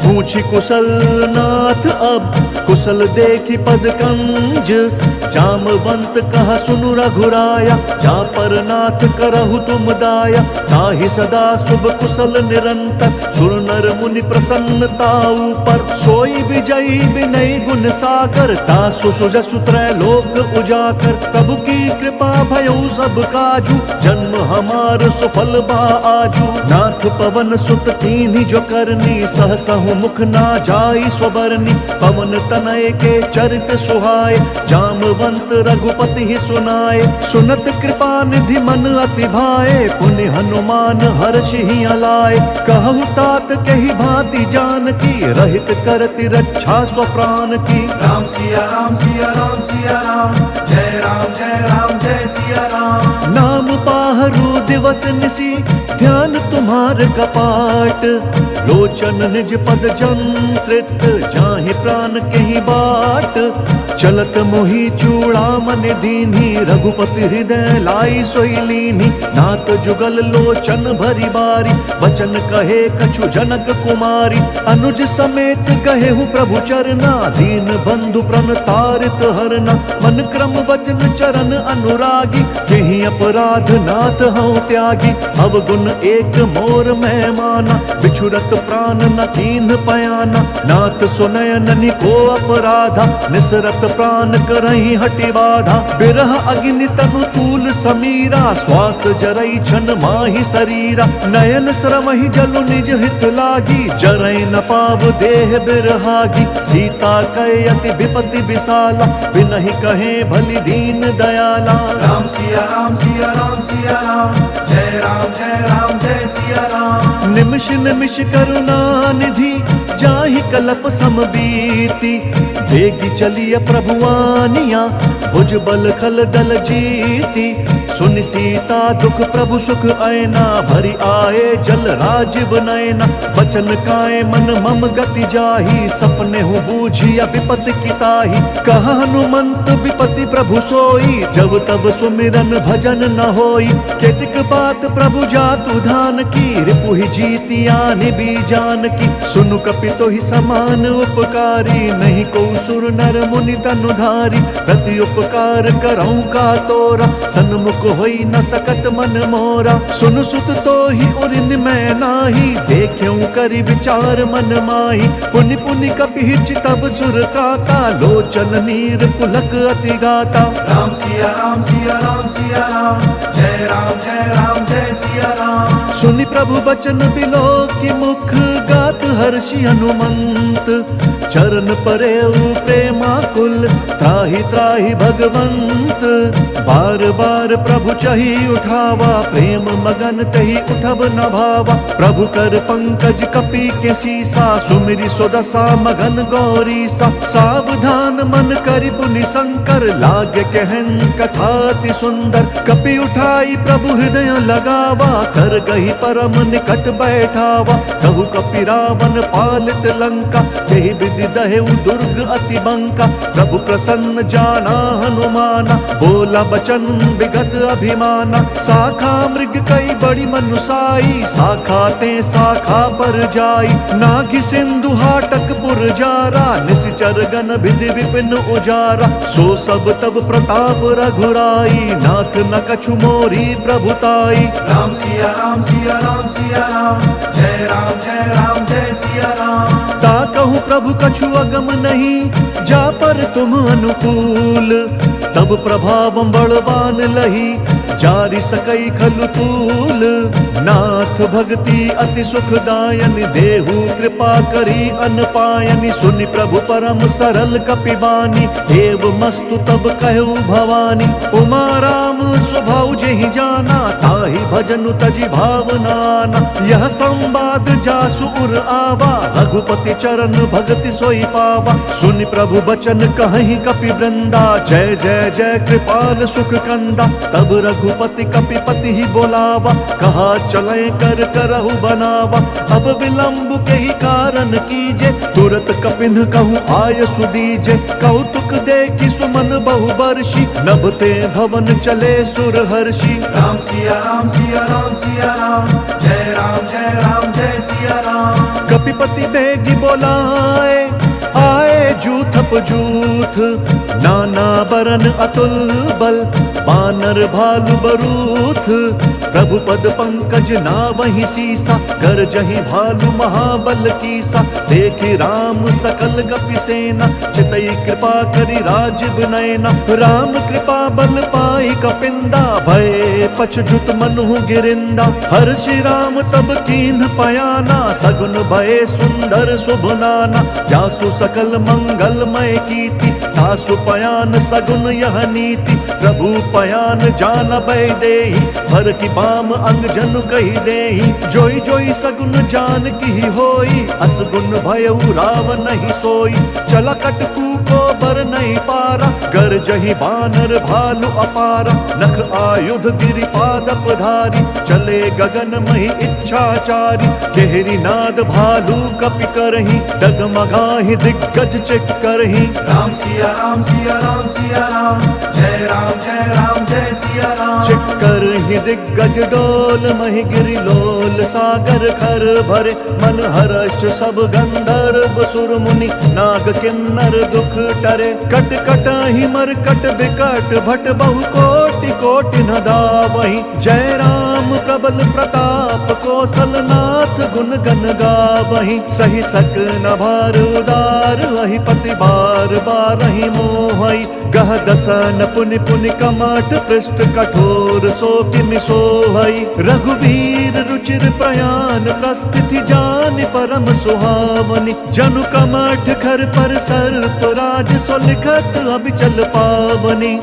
पूछी कुशल नाथ अब, कुशल देखी पद कंज। जामवंत कहा सुनु रघुराया, जा पर नाथ करहु तुम दाया। ताहि सदा शुभ कुशल निरंतर, सुर नर मुनि प्रसन्नताऊ पर। सोई विजयी विनय गुण सागर, तासु सुजसु त्रैलोक उजाकर। प्रभु की कृपा भयउ सब काजू, जन्म हमार सुफल बा आजू। नाथ पवन सुत कीन्ही जो करनी, सहसहु मुख ना जाई स्वबरनी। पवन तनय के चरित सुहाए, जामवंत रघुपति ही सुनाए। सुनत कृपा निधि मन अति भाए, पुनि हनुमान हर्ष ही अलाए। कहु तात कही भांति जान की, रहित करति रक्षा स्वप्राण की। राम सिया राम सिया राम सिया राम, जय राम जय सिया राम। नाम पाहरु दिवस निसी, ध्यान तुम्हार कपाट। लोचन निज पद जंत्रित, जाहि प्राण कहीं बाट। चलत मोहि चूड़ामन दीन्ही, रघुपति हृदय लाई सोई लीन्ही। नाथ जुगल लोचन भरी बारी, वचन कहे कछु जनक कुमारी। अनुज समेत कहेहु प्रभु चरना, दीन बंधु प्रण तारित हरना। मन क्रम वचन चरण अनुरागी, केहि अपराध नाथ हऊँ त्यागी। अवगुण एक मोर मैं माना, बिछुरत प्राण न कीन्ह पयाना। नाथ सुनय ननि को अपराधा, निसरत प्राण करहि हटि बाधा। बिरह अग्नि तनु तूल समीरा, श्वास जरई छन माहि शरीरा। नयन श्रमहि जलु निज हित लागी, जरई न पाव देह बिरहागी। सीता कहे अति विपति विशाला, बिनहि कहे भली दीन दयाला। राम सिया राम सिया राम सिया राम, जय राम जय सिया राम। निमिष निमिष करुणा निधि, जाहि कलप समबीति। बेगी चलिय प्रभुआनिया, भुज बल खल दल जीती। सुनि सीता दुख प्रभु सुख ऐना, भरी आए जल राजीव नयना। बचन काए मन मम गति जाही, सपने हूँ बूझिया विपति की ताही। कहा हनुमंत विपति प्रभु सोई, जब तब सुमिरन भजन न होई। केतिक बात प्रभु जातु धान की, रिपुहि जीतिया निबी जान की। सुनु कपि तोहि समान उपकारी, नहीं को सुर नर मुनि तनुधारी। प्रति उपकार करऊँ का तोरा, सन्मुख होई न सकत मन मोरा। सुन सुत तो ही उरिन मैं नाही, देख्यूं करि विचार मन माही। पुनि पुनि कपि तब सुर त्राता, लोचन नीर पुलक अति गाता। राम सिया राम सिया राम सिया राम, जय राम जय सिया राम। सुनि प्रभु बचन बिलो की मुख, गात हर्षि हनुमंत। चरण परेउ प्रेमाकुल, त्राहि त्राहि भगवंत। बार बार प्रभु चही उठावा, प्रेम मगन तही उठब न भावा। प्रभु कर पंकज कपि के सीसा, सुमिरि सुदशा मगन गौरीसा। सावधान मन करि पुनि शंकर, लागे कहन कथा अति सुंदर। कपि उठाई प्रभु हृदय लगावा, कर गही परम निकट बैठावा। कहु कपि रावण पालित लंका, यही विधि दहेउ दुर्ग अति बंका। प्रभु प्रसन्न जाना हनुमाना, बोला बचन विगत अभिमाना। शाखा मृग कई बड़ी मनुसाई, शाखा ते शाखा पर जाई। नागि सिंधु हाटक पुरजारा, निश्चर गण विधि विपिन उजारा। सो सब तब प्रताप रघुराई, नाथ न कछु मोरी प्रभुताई। राम सिया राम सिया राम सिया राम, जय राम जय सिया राम। ता कहूँ प्रभु कछु अगम नहीं, जा पर तुम अनुकूल। तब प्रभावम बलवान लही, जारि सकई खलु तूल। नाथ भक्ति अति सुखदायन, देहु कृपा करी अनपायनि। सुनि प्रभु परम सरल कपिबानी, एव मस्तु तब कहु भवानी। उमा राम स्वभाव जेहि जाना, ताहि भजनु तजि भावनाना। यह संवाद जासु उर आवा, रघुपति चरण भगति सोई पावा। सुनि प्रभु बचन कहि कपि वृंदा, जय जय जय कृपाल सुख कंदा। तब रघुपति कपिपति ही बोलावा, कहा चले कर करहु बनावा। अब विलंब के ही कारण कीजे, तुरत कपिन कहूँ आय सुदीजे। कौतुक देखि सुमन बहु बरषि, नभते भवन चले सुर हर्षि। राम सिया राम सिया राम सिया राम, जय जय सिया राम। कपिपति बेगी बोलाए, आए जूथप जूथ। नाना बरन अतुल बल, बानर भालु बरूथ। प्रभु पद पंकज नावहि सीसा, गरजहि भालु महाबल कीसा। देखि राम सकल गपि सेना, चितई कृपा करि राजीव नयना। राम कृपा बल पाई कपिंदा, भय पछजुत मनु गिरिंदा। हर्षि राम तब कीन्ह पयाना, सगुन भय सुंदर शुभ नाना। जासु सकल मंगलमय कीर्ति, तासु पयान सगुन यह नीति। प्रभु पयान जान भय देहि, भर की बाम अंग जनु कही देहि। जोई जोई सगुन जान की होई, असगुन भयउ राव नहीं सोई। चला कटकू को बर नहीं पारा, कर जही बानर भालु अपारा। नख आयुध गिरिपादप धारी, चले गगन मही इच्छाचारी। केहरी नाद भालु कपि करही, डगमगाहि दिग्गज चित करही। राम सिया राम सिया राम सिया राम, जय राम जय सिया राम। चिक्कर ही दिग्गज डोल, मही गिरि लोल सागर खर भरे। मन हर्ष सब गंधर्व सुर मुनि, नाग किन्नर दुख टरे। कट कट ही मरकट बिकट, भट बहु कोटि कोटि न दावहि। जय राम प्रबल प्रताप, कौशल नाथ गुण गण गावहि। सही सक न भार उदार, वही पति बार बारहि मोहई। गह दसन पुनि पुनि कमठ, पृष्ठ कठोर सो किमि सोहई। रघुवीर रुचिर प्रयाण, प्रस्थिति जान परम सुहावनी। जनु कमठ खर पर सर्प राज, सो लिखत अबिचल पावनी।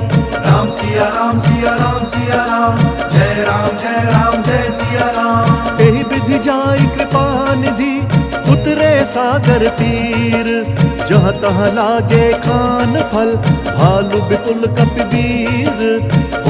राम सिया राम सिया राम सिया राम, जय राम जय सिया राम। एहि विधि जाई कृपा निधि, उतरे सागर तीर। जहाँ तहाँ लागे खान फल, भालु विपुल कपिवीर।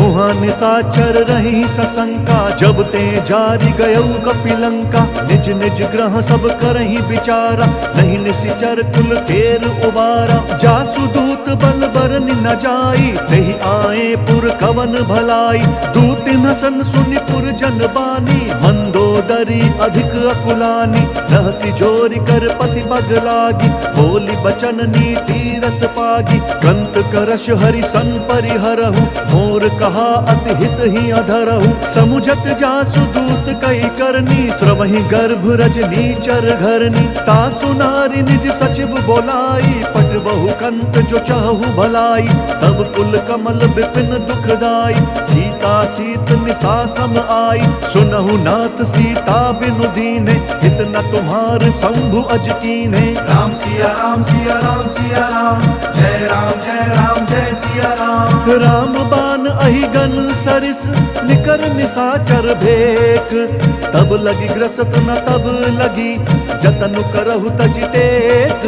उहाँ निशाचर रही सशंका, जब ते जारी गयऊ कपिलंका। निज निज ग्रह सब करही विचारा, नहीं निशिचर कुल केर उबारा। जासु दूत बल बरनि न जाई, तेहि आए पुर कवन भलाई। दूत न सन सुनि पुर जन बानी, मंदोदरी अधिक अकुलानी। रहसी जोरी कर पति बग लागी, बोली बचन नीति रस पागी। कंत करश हरि सन परिहरहु, मोर कहा अति हित ही अधरहु। समुझत जासु दूत कई करनी, स्रवहि गर्भ रजनी चर घरनी। तासु नारी निज सचिव बोलाई, पट बहु कंत जो चाहु भलाई। तब कुल कमल विपिन दुखदाई, सीता सीत निशा सम आई। सुनहु नाथ सीता बिनु दीने, हित न तुम्हार शंभु अज कीन्हे। राम सिया राम सिया राम सिया राम, जय राम जय सिया राम। राम बान अहिगन सरिस, निकर निशाचर भेक। तब लगी ग्रसत न तब लगी, जतन करहु तजि टेक।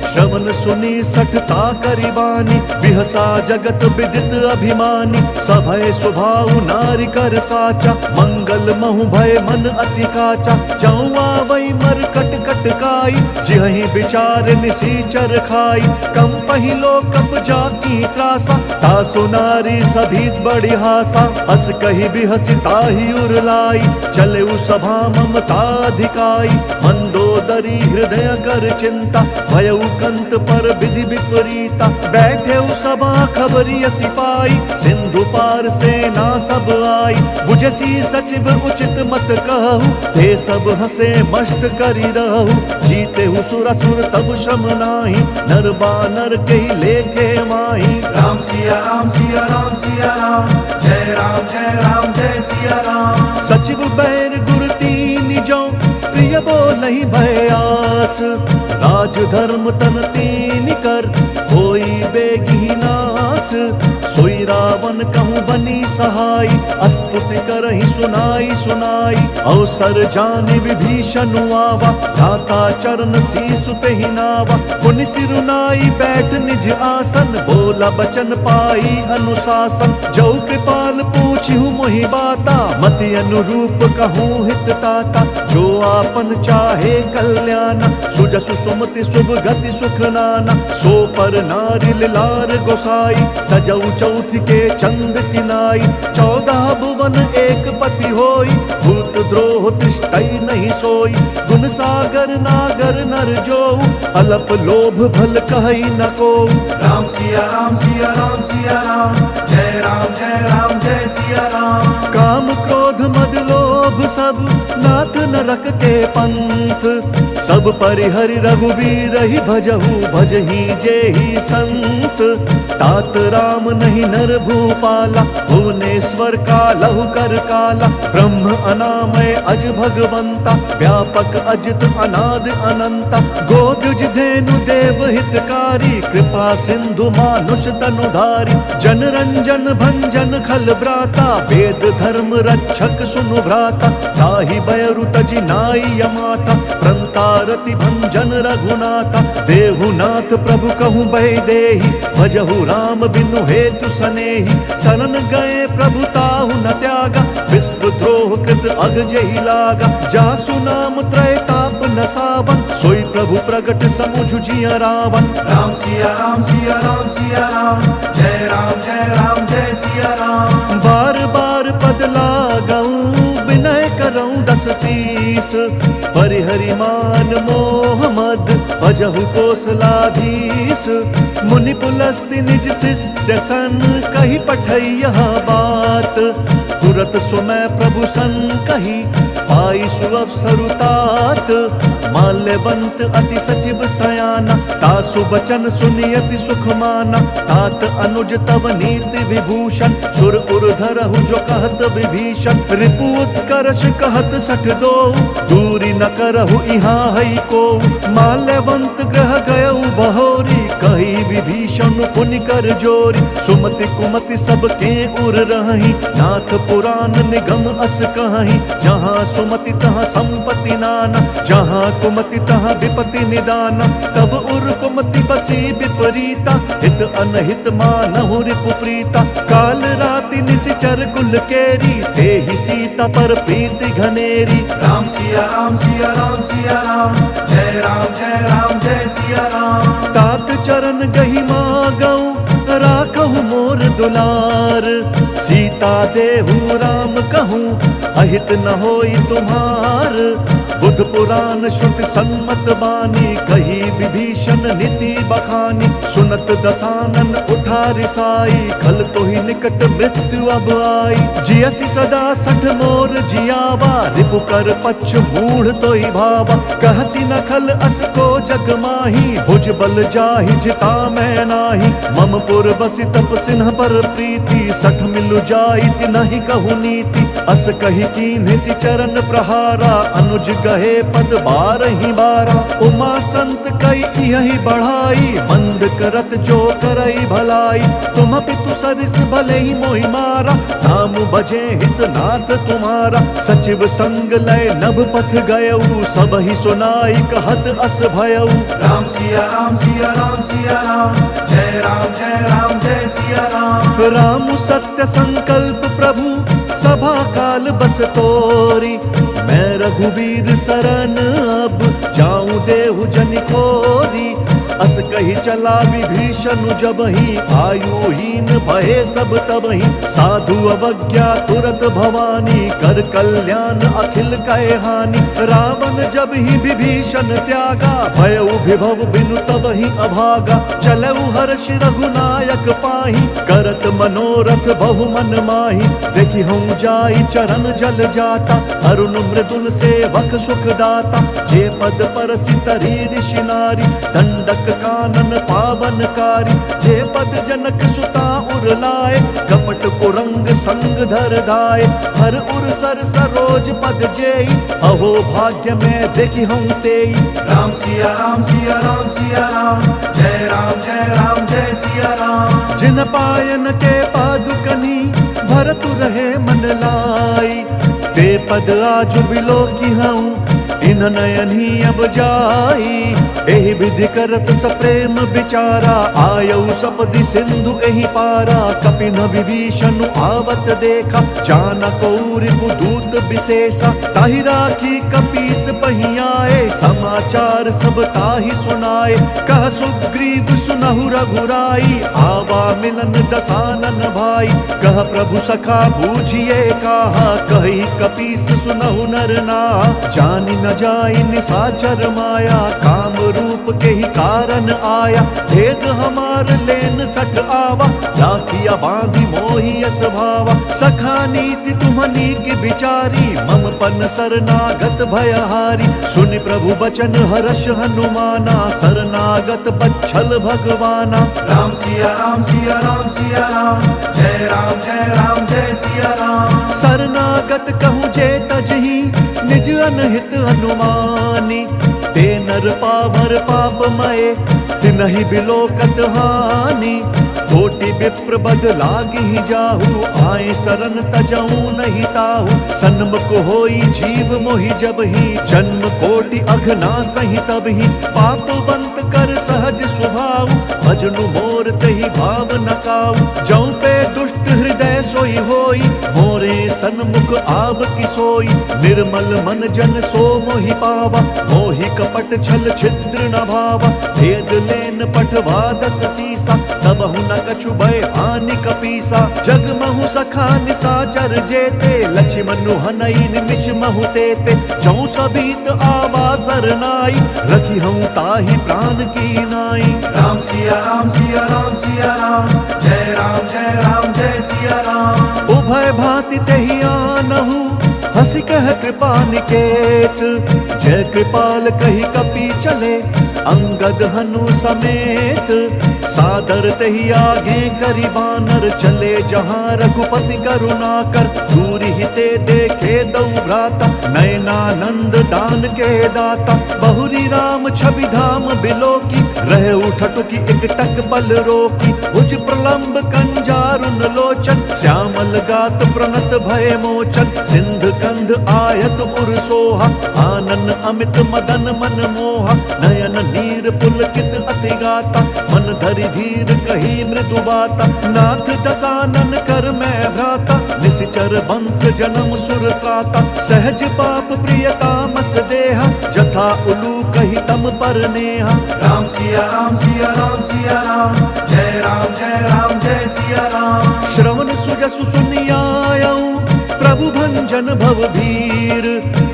श्रवण सुनी सठता करिबानी, बिहसा जगत विदित अभिमानी। सभय स्वभाव नारी कर साचा, मंगल पागल महु भय मन अति काचा, जाऊँ आवई मर कट कट काई, जिहि विचार निसीचर खाई, कम पहिलो कब जाकी त्रासा, तासु नारी सभी बड़ी हासा, हस कही बिहसी ताहि उरलाई, चले उ सभा ममताधिकाई, मंदोदरी हृदय कर चिंता, भयउ कंत पर विधि विपरीता, बैठे उ सभा खबरी सिपाई, सिंधु पार सेना सब आई, बुझसी सचिव उचित मत कहु, ते सब हसे मष्ट करी रहु, जीते हु सुरसुर तब श्रम नाही, नर बानर के लेखे माही। राम सिया राम सिया राम सिया राम, जय राम जय राम जय सिया राम। सचिव बैर गुर तीन जो, प्रिय बोलहि भयास, राज धर्म तन तीन कर, होई बेगी नास, सोई रावण कहूँ बनी सहाय, अस्तुति करहि सुनाई सुनाई, अवसर जाने विभीषण आवा, भ्राता चरण शीसु तेहि नावा, पुनि सिरुनाई बैठ निज आसन, बोला बचन पाई अनुशासन, जो कृपाल पूछिहु मोहि बाता, मति अनुरूप कहूँ हित ताता, जो आपन चाहे कल्याण, सुजसु सुमति शुभ गति सुख नाना, सो पर नारी लार गोसाई, तजऊ चौथ के चंद किनाई, 14 भुवन एक पति होई, भूत द्रोह तिष्ठई नहीं सोई, गुण सागर नागर नर जो, अलप लोभ भल कहई न को। राम सिया राम सिया राम सिया राम, जय राम जय सिया राम। काम क्रोध मद लोभ सब नाथ नरक के पंथ, सब परिहरि रघुवीर ही भजहु भजहि जेहि संत, तात राम नहीं नर भूपाला, भुवनेश्वर कालहु कर काला, ब्रह्म अनामय अज भगवंता, व्यापक अजित अनाद अनंता, गोदुज धेनु देव हितकारी, कृपा सिंधु मानुष तनुधारी, जन रंजन भंजन खल भ्राता, वेद धर्म रक्षक सुनु भ्राता, ताहि बयरु तजि नाई यमाता, प्रंतारति भंजन रघुनाथा, देहुनाथ प्रभु कहूँ बहि देहि, भजहु राम बिनु हेतु सनेहि, शरण गए प्रभु ताहु न त्यागा, विश्व द्रोह कृत अग जहि लागा, जासु नाम त्रैताप न सावन, सोई प्रभु प्रगट समुझ जिया रावण। राम सिया राम सिया राम सिया राम, जय राम जय सिया राम। बार बार पद लागऊं विनय करऊं दस शीस, परिहरि मान मोह मद भजहु कोसलाधीश, मुनि पुलस्ति निज शिष्य सन, कही पठई यह बात, तुरत सुमय प्रभु सन कही, पाई सुअवसरुतात, माल्यवंत अति सचिव सयाना, तासु बचन सुनि अति सुख माना, तात अनुज तव नीति विभूषण, सुर उर धरहु जो कहत विभीषण, रिपु उत्कर्ष कहत सठ दो, दूरी न करहु इहाँ हई को, माल्यवंत ग्रह गयउ बहोरी, कही विभीषण पुनि कर जोरी, सुमति कुमति सब के उर रही, नाथ पुराण निगम अस कहीं, जहाँ सुमति तहाँ संपत्ति नाना, जहाँ कुमति तहाँ विपत्ति निदाना, तब उर कुमति बसी विपरीता, हित अनहित मानहु रिपु प्रीता, काल राति निशिचर कुल केरी, तेहि सीता पर प्रीति घनेरी। राम सिया राम सिया राम सिया राम, जय राम जय सिया राम। तात चरण गहि मागऊं राखहु मोर दुलार, सीता देहु राम कहूँ अहित न होई तुम्हार, बुध पुराण श्रुति सम्मत बानी, कही विभीषण नीति बखानी, सुनत दसानन उठा रिसाई, खल तो ही निकट मृत्यु अब आई, जियसि सदा सठ मोर जियावा, रिपु कर पक्ष मूढ़ तो ही भावा, कहसी न खल अस को जग माही, भुज बल जाहि जिता मैं नाही, मम पुर बसि तप सिन्ह पर प्रीति, सठ मिलु जाइत नहीं कहु नीति, अस कही कीन्हि सि चरण प्रहारा, अनुज गहे पद बार ही बारा, उमा संत कई यही बढ़ाई, मंद करत जो करई भलाई, तुम पितु सरिस भले ही मोहि मारा, नाम बजे हित नाथ तुम्हारा, सचिव संग लय नभ पथ गयऊ, सब ही सुनाई कहत अस भयऊ। राम सिया राम सिया राम सिया राम, जय राम जय सिया राम। राम सत्य संकल्प प्रभु सभा काल बस तोरी। मैं रघुवीर सरन अब जाऊं देहु जन खोरी। अस कही चला विभीषण जबहि आयुहीन भये सब तबहि। साधु अवज्ञा तुरत भवानी कर कल्याण अखिल कहे हानि। रावण जब ही विभीषण त्यागा भयउ विभव बिनु तबहि अभागा। चलऊ हर्ष रघुनायक पाहि करत मनोरथ बहु मन माहि। देखि हम जाई चरण जल जाता अरुण मृदुल सेवक सुख दाता। जे पद परसि तरी ऋषि नारी दंडक कानन पावनकारी। जे पद जनक सुता उर लाए कपट कुरंग संग धर धाय। हर उर सर सरोज पद जेई अहो भाग्य में देखी हम तेई। राम सिया राम सिया राम सिया राम जय राम जय राम जय सिया राम। जिन पायन के पादुकनी भरतु रहे मन लाई। ते पद आजु बिलो की हूँ इन नयन ही अब जाई। एहि विधि करत सप्रेम विचारा आयऊ सपदि सिंधु एहि पारा। कपिन विभीषण आवत देखा चानक रिपु दूत विशेषा। ताहि राखी कपीस पहियाए समाचार सब ताहि सुनाए। कह सुग्रीव सुनहु रघुराई आवा मिलन दसानन भाई। कह प्रभु सखा बूझिए काहा कही कपीस सुनहु नर नाहा। जानि न जाई निसाचर माया काम रूप के ही कारण आया। भेद हमार लेन सठ आवा राखिया बांधी मोहि यस भावा। सखा नीति तुम्हनी की विचारी मम पन शरणागत भयहारी। सुनि प्रभु बचन हर्ष हनुमाना शरणागत बच्छल भगवाना। राम सिया राम सिया राम सिया राम जय राम जय सिया राम। शरणागत कहूँ जे तजहि निज अनहित अनुमानी। ते नर पावर पापमय तिनहि बिलोकत हानि। कोटि विप्र बद लागी जाहु आए शरण तजहु नहीं ताहु। सन्मुख होई जीव मोहि जबहि जन्म कोटि अघना सही तबहि। पापवंत कर सहज स्वभाव भजनु मोर तहि भाव न काऊ। जौ पे दुष्ट हृदय सोई होई मोरे सन्मुख आव की सोई। निर्मल मन जन सो मोहि पावा मोहि कपट छल छिद्र न भावा। भेद लेन पठवा दस सीसा तबहु न कछु भय हानि कपीसा। जग महु सखा निसाचर जेते लक्ष्मण हनई निमिष महु तेते। जौ सबीत आवा सरनाई रखी हूँ ताहि प्राण की नाई। राम सिया राम सिया राम सिया राम जय राम जय सिया राम। उभय भांति तेहि आनहु हंसी कह कृपा निकेत। जय कृपाल कही कपि चले अंगद हनु समेत। सादर तेहि आगे करि बानर चले जहाँ रघुपति करुणा कर। दूरि हिते देखे दौ भ्राता नयनानंद दान के दाता। बहुरी राम छवि धाम बिलोकी रहे उठटुकी एकटक बल रोकी। भुज प्रलंब कंजारुन लोचन श्यामल गात प्रणत भय मोचन। सिंध कंध आयत उर सोहा आनन अमित मदन मन मोहा। नयन नीर पुलकित अति गाता मन धरि धीर कही मृदु बाता। नाथ दसानन कर मैं भ्राता निशिचर वंश जन्म सुर त्राता। सहज पाप प्रियता मस देहा जथा उलू कही तम पर नेहा। राम सिया राम सिया राम सिया राम जय राम जय सिया राम। श्रवण सुजसु सुनियायऊ प्रभु भंजन भव भीर।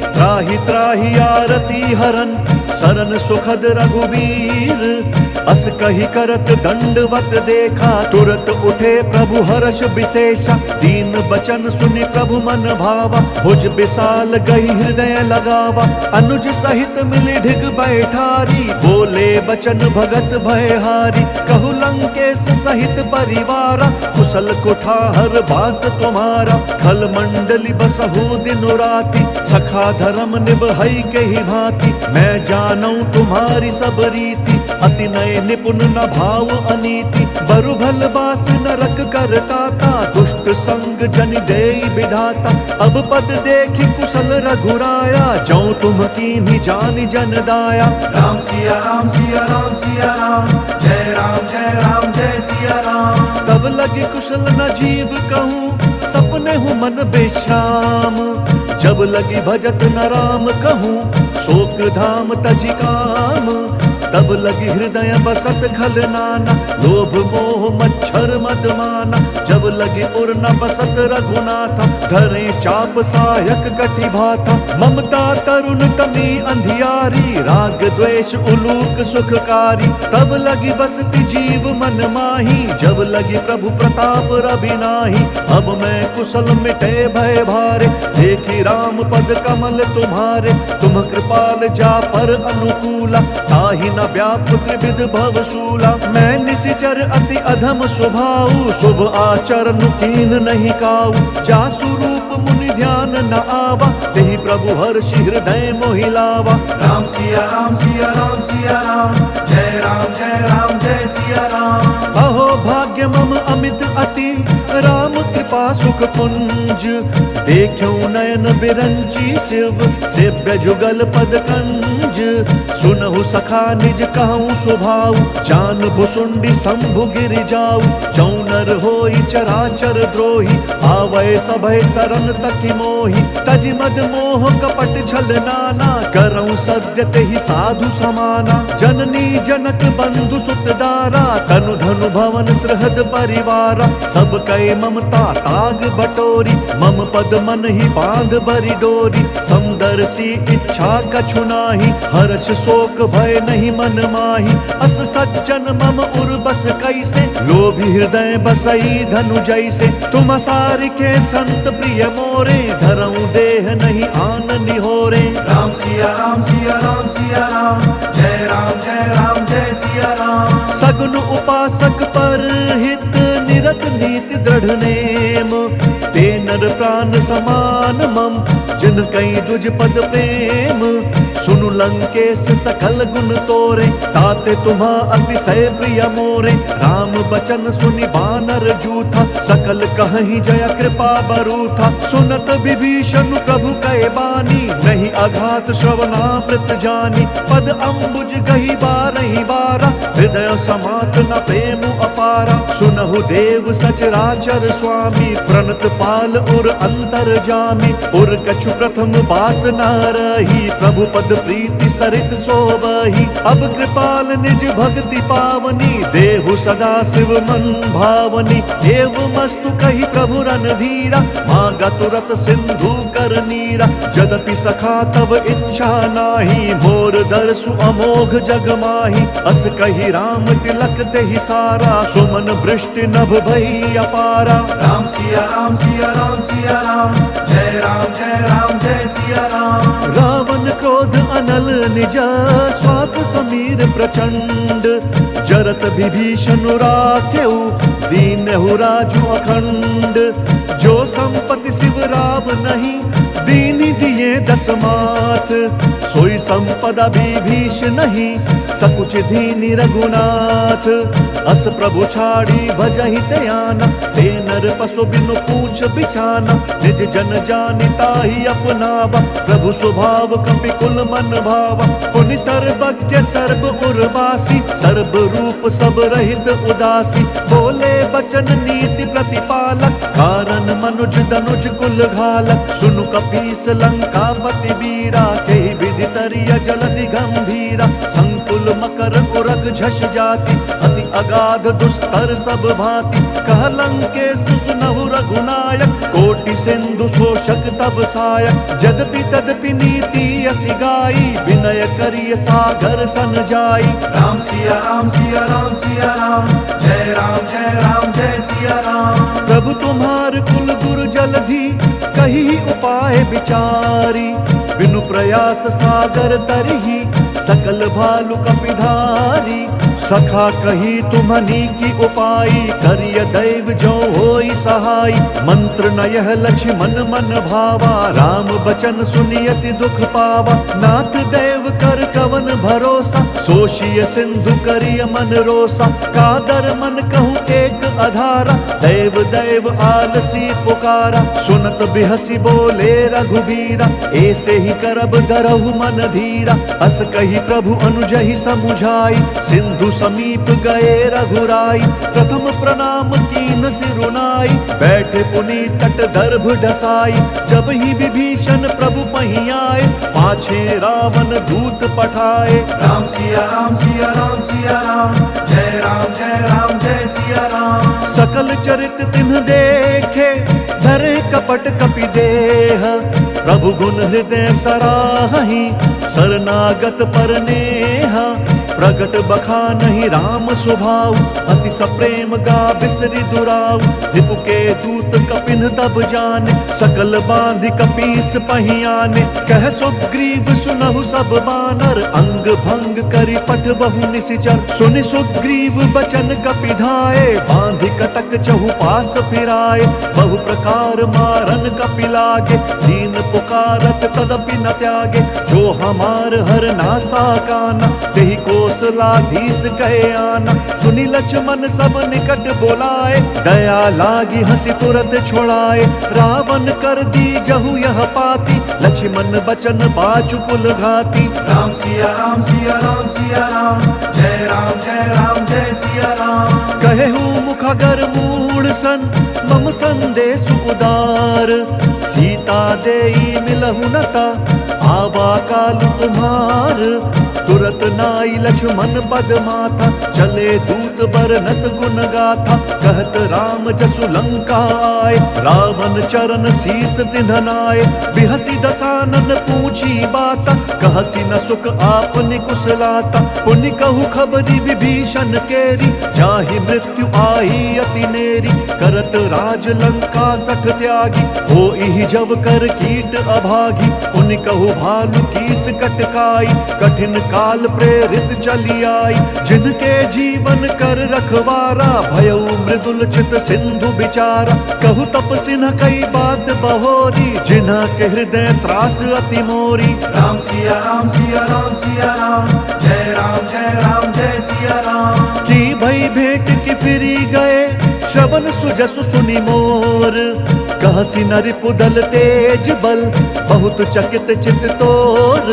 त्राहि त्राहि आरती हरन सरन सुखद रघुवीर। अस कही करत दंडवत देखा तुरत उठे प्रभु हर्ष विशेषा। दीन बचन सुनि प्रभु मन भावा भुज विशाल गई हृदय लगावा। अनुज सहित मिली ढिग बैठारी बोले बचन भगत भयहारी। कहु लंकेश सहित परिवारा कुशल कुठार बास तुम्हारा। खल मंडली बसहु दिन राति सखा धर्म निभई के ही भांति। मैं जानूं तुम्हारी सब रीति अति नय निपुण न भाव अनीति, बरु भल बास नरक करताता, दुष्ट संग जन देई विधाता। अब पद देखि कुशल रघुराया, जौ तुम कीन्ही जानि जन दाया। राम सिया राम सिया राम सिया राम, जय राम जय राम जय सिया राम। तब लगे कुशल न जीव कहूँ, सपने हूँ मन बेश्राम। जब लगी भजत न राम कहूँ, शोक धाम तजि काम। तब लगी हृदय बसत खल नाना, लोभ मोह मच्छर मद माना। जब लगी उर न बसत रघुनाथा, धरे चाप सायक कटि भाथा। ममता तरुण तमी अंधियारी, राग द्वेष उलूक सुखकारी। तब लगी बसती जीव मन माही, जब लगी प्रभु प्रताप रवि नाही। अब मैं कुशल मिटे भय भारे, देखी राम पद कमल तुम्हारे। तुम कृपाल जा पर अनुकूला, ताहि न व्याप्त त्रिविध भवशूला। मैं निशिचर अति अधम स्वभाव, शुभ आचरण कीन नहीं काऊ। जासु रूप मुनि ध्यान न आवा, तेहि प्रभु हर्षि हृदय मोहि लावा। राम सिया राम सिया राम सिया राम, जय राम जय सिया राम। अहो भाग्य मम अमित अति, राम कृपा सुख पुंज। देखूं नयन बिरंची शिव, सेव्य जुगल पद कंज। सुनहु सखा निज कहूँ स्वभाव, जान भुसुंडी शंभु गिर जाऊ। जौ नर होई चराचर द्रोही, आवै सभय सरन तकि मोहि। तजि मद मोह कपट छल नाना, करऊं सद्य तेहि साधु समाना। जननी जनक बंधु सुत दारा, तनु धनु भवन सृहद परिवारा। सब कै ममता ताग बटोरी, मम पद मन ही बांध बरि डोरी। समदर्शी इच्छा कछु नाही, हर्ष शोक भय नहीं मन माही। अस सज्जन मम उर बस कैसे, लोभी हृदय बसई धनु जैसे। तुम सारि के संत प्रिय मोरे, धरऊं देह नहीं आन निहोरे। राम सिया राम सिया राम सिया राम, जय राम जय सिया राम। सगुन उपासक पर हित, निरत नीति दृढ़ नेम। ते नर प्राण समान मम, जिन कई दुज पद प्रेम। सुनु लंकेश सकल गुण तोरे, ताते तुम्हा अतिशय प्रिय मोरे। राम बचन सुनि बानर जूथा, सकल कहहि जय कृपा बरूथा। सुनत विभीषण प्रभु कै बानी, नहीं अघात श्रवणामृत जानी। पद अम्बुज गही बारहि बारा, हृदय समात न प्रेम अपारा। सुनहु देव सचराचर स्वामी, प्रणत पाल उर अंतर जामी। उर कछु प्रथम बास न रही, प्रभु पद प्रीति सरित सोबही। अब कृपाल निज भक्ति पावनी, देहु सदा शिव मन भावनी। एवमस्तु कही प्रभु रणधीरा, मांगा तुरत सिंधु कर नीरा। जदपि सखा तब इच्छा नाही, मोर दर्शु अमोघ जग माही। अस कही राम तिलक तेहि सारा, सुमन वृष्टि नभ भई अपारा। राम सिया राम सिया राम सिया राम, जय राम जय सिया राम। रावण क्रोध अनल निज, श्वास समीर प्रचंड। जरत विभीषण राखेउ, दीनहु राजु अखंड। जो संपत्ति शिव राव नहीं, दीनि दिए दस मात। सोई संपदा विभीष नहीं, सकुच दीनि रघुनाथ। अस प्रभु छाड़ी भजहि त्याना, ते नर पशु बिनु पूछ बिछाना। निज जन जानि ताहि अपनावा, प्रभु स्वभाव कपि कुल मन भावा। पुनि सर्वज्ञ सर्व उर्वासी, सर्व रूप सब रहित उदासी। बोले बचन नीति प्रतिपालक, कारण मनुज दनुज कुल घालक। सुनु कपीस लंकापति वीरा, केहि विधि तरिय जलधि गंभीरा। संकुल मकर उरग झष जाति, अति अगाध दुस्तर सब भांति। कह लंकेश सुनहु रघुनायक, कोटि सिंधु शोषक तब सायक। जदपि तदपि नीति असि गाई, विनय करिय सागर सन जाई। राम सिया राम सिया राम सिया राम, जय राम जय सिया राम। प्रभु तुम्हार कुल गुरु जलधि, कही उपाय विचारी। बिनु प्रयास सागर तरही, सकल भालु कपिधारी। सखा कही तुम्हनी की उपाई, करिय दैव जो होई सहाय। मंत्र न यह लक्ष्मण मन भावा, राम बचन सुनियति दुख पावा। नाथ देव कर कवन भरोसा, सोशिय सिंधु करिय मन रोसा, कादर मन कहूँ एक अधारा। दैव दैव आलसी पुकारा, सुनत बिहसी बोले रघुबीरा। ऐसे ही करब धरहु मन धीरा, अस कही प्रभु अनुजहि समुझाई। सिंधु समीप गए रघुराई, प्रथम प्रणाम कीन सिरुनाई। बैठे पुनि तट दर्भ ढसाई, जब ही विभीषण प्रभु पहीं आए। पाछे रावण दूत पठाए, राम सिया राम सिया राम सिया राम, जय राम जय राम जय सिया राम। सकल चरित तिन्ह देखे, धरे कपट कपि देह। प्रभु गुण हृदय सराहि, शरणागत पर नेहा। प्रगट बखानहि राम स्वभाव, अति सप्रेम गा बिसरि दुराऊ। रिपु के दूत कपिन तब जाने, सकल बांधि कपीस पहीं आने। कह सुग्रीव सुनहु सब बानर, अंग भंग करि पठ बहु निशिचर। सुनि सुग्रीव बचन कपि धाये, बांधि कटक चहु पास फिराए। बहु प्रकार मारन कपि लागे, दीन पुकारत तदपि न त्यागे। जो हमार हर नासा काना, तेहि कौशलाधीश कहे आना। सुनि लक्ष्मण सब निकट बोलाए, दया लागी हंसी तुरत छोड़ाए। रावण कर दी जहु यह पाती, लक्ष्मण बचन बाचु कुल घाती। राम सिया राम सिया राम सिया राम, जय राम जय सिया राम। कहेहु मुखगर मूढ़ सन, मम संदेश उदार। सीता देई मिलहु नता, आवा काल तुम्हार। तुरत नाई लक्ष्मण पद माथा, चले दूत बरनत गुण गाथा। कहत राम जसु लंका आए, रावण चरण शीस तिन्ह नाए। बिहसी दसानन पूछी बाता, कहसी न सुख आपनि कुशलाता। पुनि कहु खबरी विभीषण केरी, जाहि मृत्यु आई अति नेरी। करत राज लंका सठ त्यागी, होई जब कर कीट अभागी। पुनि कहु भालु कीस कटकाई, कठिन काल प्रेरित चली आई। जिनके जीवन कर रखवारा, भयउ मृदुल चित सिंधु बिचारा। कहु तपस्वी न कई बात बहोरी, जिन्हा के हृदय त्रास अति मोरी। राम सिया राम सिया राम सिया राम, जय राम जय सिया राम। की भई भेंट की फिरी गए, श्रवण सुजसु सुनि मोर। कहसी नरि पुदल तेज बल, बहुत चकित चित तोर।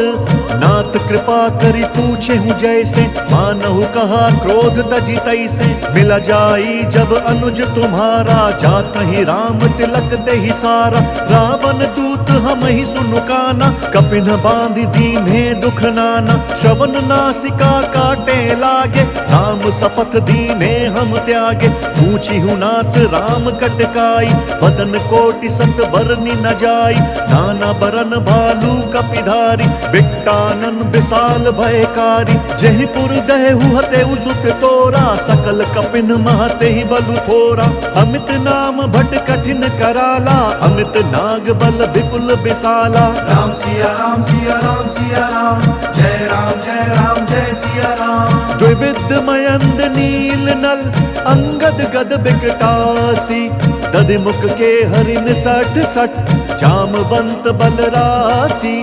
नाथ कृपा करी पूछे हूँ जैसे, मानहु कहा क्रोध तजी तैसे। मिला जाई जब अनुज तुम्हारा, जात ही राम तिलक देहि सारा। रावण दूत हम ही सुनु काना, कपिन बांधि दीन्हे दुख नाना। श्रवण नासिका काटे लागे, राम शपथ दीने हम त्यागे। पूछी हूँ नाथ राम कटकाई, बदन कोटि सत बरनी न जाई। नाना बरन भालू कपिधारी, बिकटानन विशाल भयकारी। जयपुर दहु हतेउ सुत तोरा, सकल कपिन महते ही बलु थोरा। अमित नाम भट कठिन कराला, अमित नाग बल विपुल विशाला। राम सिया राम सिया राम सिया राम, जय राम जय सिया राम। द्विविध मयंद नील नल, अंगद गद बिकटासी। दधिमुख के हरिन सठ सठ, जामवंत बलरासी।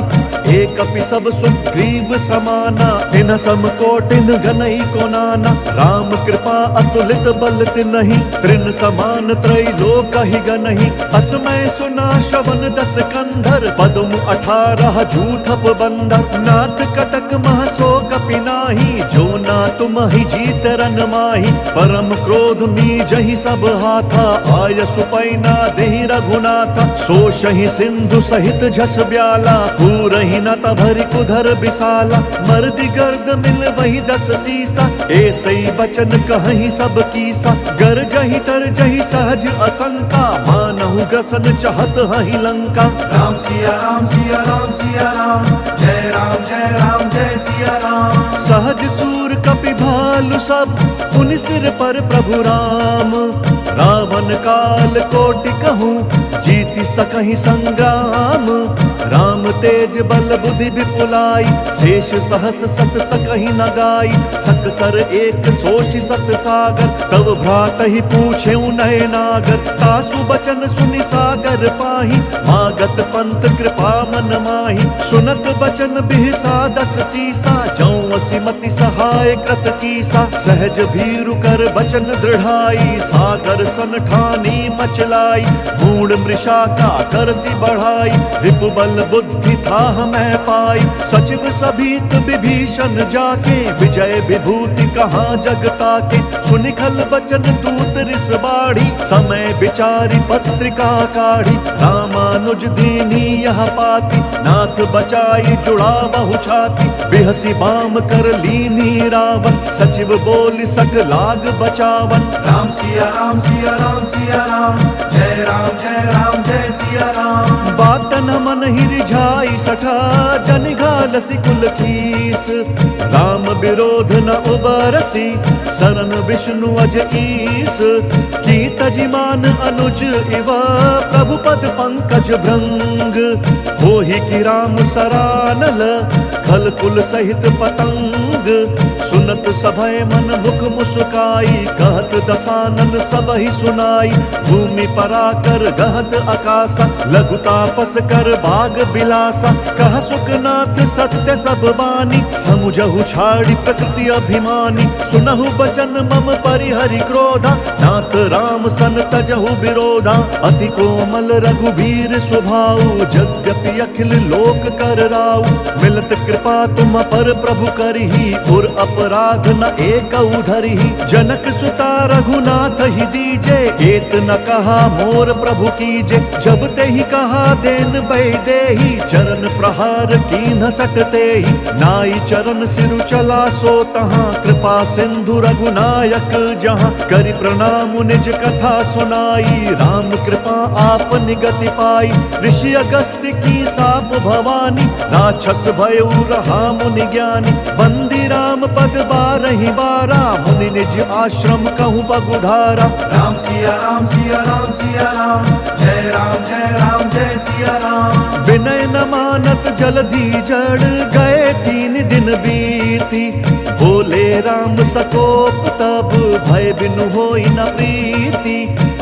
एक कपि सब सुग्रीव समाना, इन सम कोटिन घनई को नाना। राम कृपा अतुलित बल तिन्हि, तृण समान त्रैलोक ही गनहि। असमय सुना श्रवण दस कंधर, पदम 18 जूथप बंदर। नाथ कटक मह सो कपि नाही, जो ना तुम ही जीत रन माही। परम क्रोध मी जहि सब हाथा, आय सुपैना देहि रघुनाथा। सोषहि सिंधु सहित झस ब्याला, पूरहि न तभरि कुधर विशाला। मर्दि गर्द मिल वही 10 सीसा, ऐसई बचन कहहि सब कीसा। गर जहि तर जहि सहज असंका, मानहु ग्रसन चहत हहि लंका। राम सिया राम सिया राम सिया राम, जय राम जय सिया राम। सहज सूर कपि भार पावलु सब पुनि सिर पर प्रभु राम। रावण काल कोटि कहूँ जीति सकहि संग्राम। राम तेज बल बुद्धि विपुलाई शेष सहस सत सकहि न गाई। सकसर एक सोचि सत सागर तव भ्रातहि पूछेउ नय नागर। तासु बचन सुनि सागर पाहि मागत पंत कृपा मन माहि। सुनत बचन बिहसा दस सीसा जौं असिमति सहाय कृत कीसा। सहज भीरु कर बचन दृढ़ाई सागर सन ठानी मचलाई। मूढ़ मृषा का करसी बढ़ाई रिपु बल बुद्धि था मैं पाई। सचिव सभीत विभीषण जाके विजय विभूति कहाँ जगता के। सुनिखल बचन दूत रिस बाढ़ी समय विचारी पत्रिका काढ़ी। रामानुज दीनी यह पाती नाथ बचाई जुड़ा बहु छाती। बिहसी बाम कर लीनी रावण सचिव बोल सक लाग बचावन। राम सिया राम सिया राम सिया राम जय राम जय सिया राम। बात न मन ही रिझाई सठा जन घालसी कुल खीस। राम विरोध न उबरसी शरण विष्णु अज ईस। की तजिमान अनुज इवा प्रभु पद पंकज भृंग। होहि की राम सरानल खल कुल सहित पतंग। सुनत सभय मन मुख मुस्काई कहत दसानन सब ही सुनाई। भूमि पराकर गहत आकाशा लघु तापस कर बाग बिलासा। कह सुखनाथ सत्य सब बानी समुझहु छाड़ी प्रकृति अभिमानी। सुनहु बचन मम परिहरि क्रोधा नाथ राम सन तजहु विरोधा। अति कोमल रघुबीर स्वभाव यद्यपि अखिल लोक कर राउ। मिलत कृपा तुम पर प्रभु करही और अपराध न एक धरही। जनक सुता रघुनाथ ही दीजे एत न कहा मोर प्रभु कीजे। जब ते ही कहा देन बै देही चरण प्रहार कीन्ह सकते ही। नाई चरण सिरु चला सो तहाँ कृपा सिंधु रघुनायक जहाँ। करि प्रणाम निज कथा सुनाई राम कृपा आप निगति पाई। ऋषि अगस्त्य की साप भवानी राक्षस भयउ रहा मुनि ज्ञानी। बंदी राम पद बारहि बारा मुनि निज आश्रम कहूँ बगुधारा। राम सिया राम सिया राम सिया राम जय सिया राम। विनय न मानत जलधि जड़ गए 3 दिन बीती। बोले राम सकोप तब भय बिनु होई न प्रीति।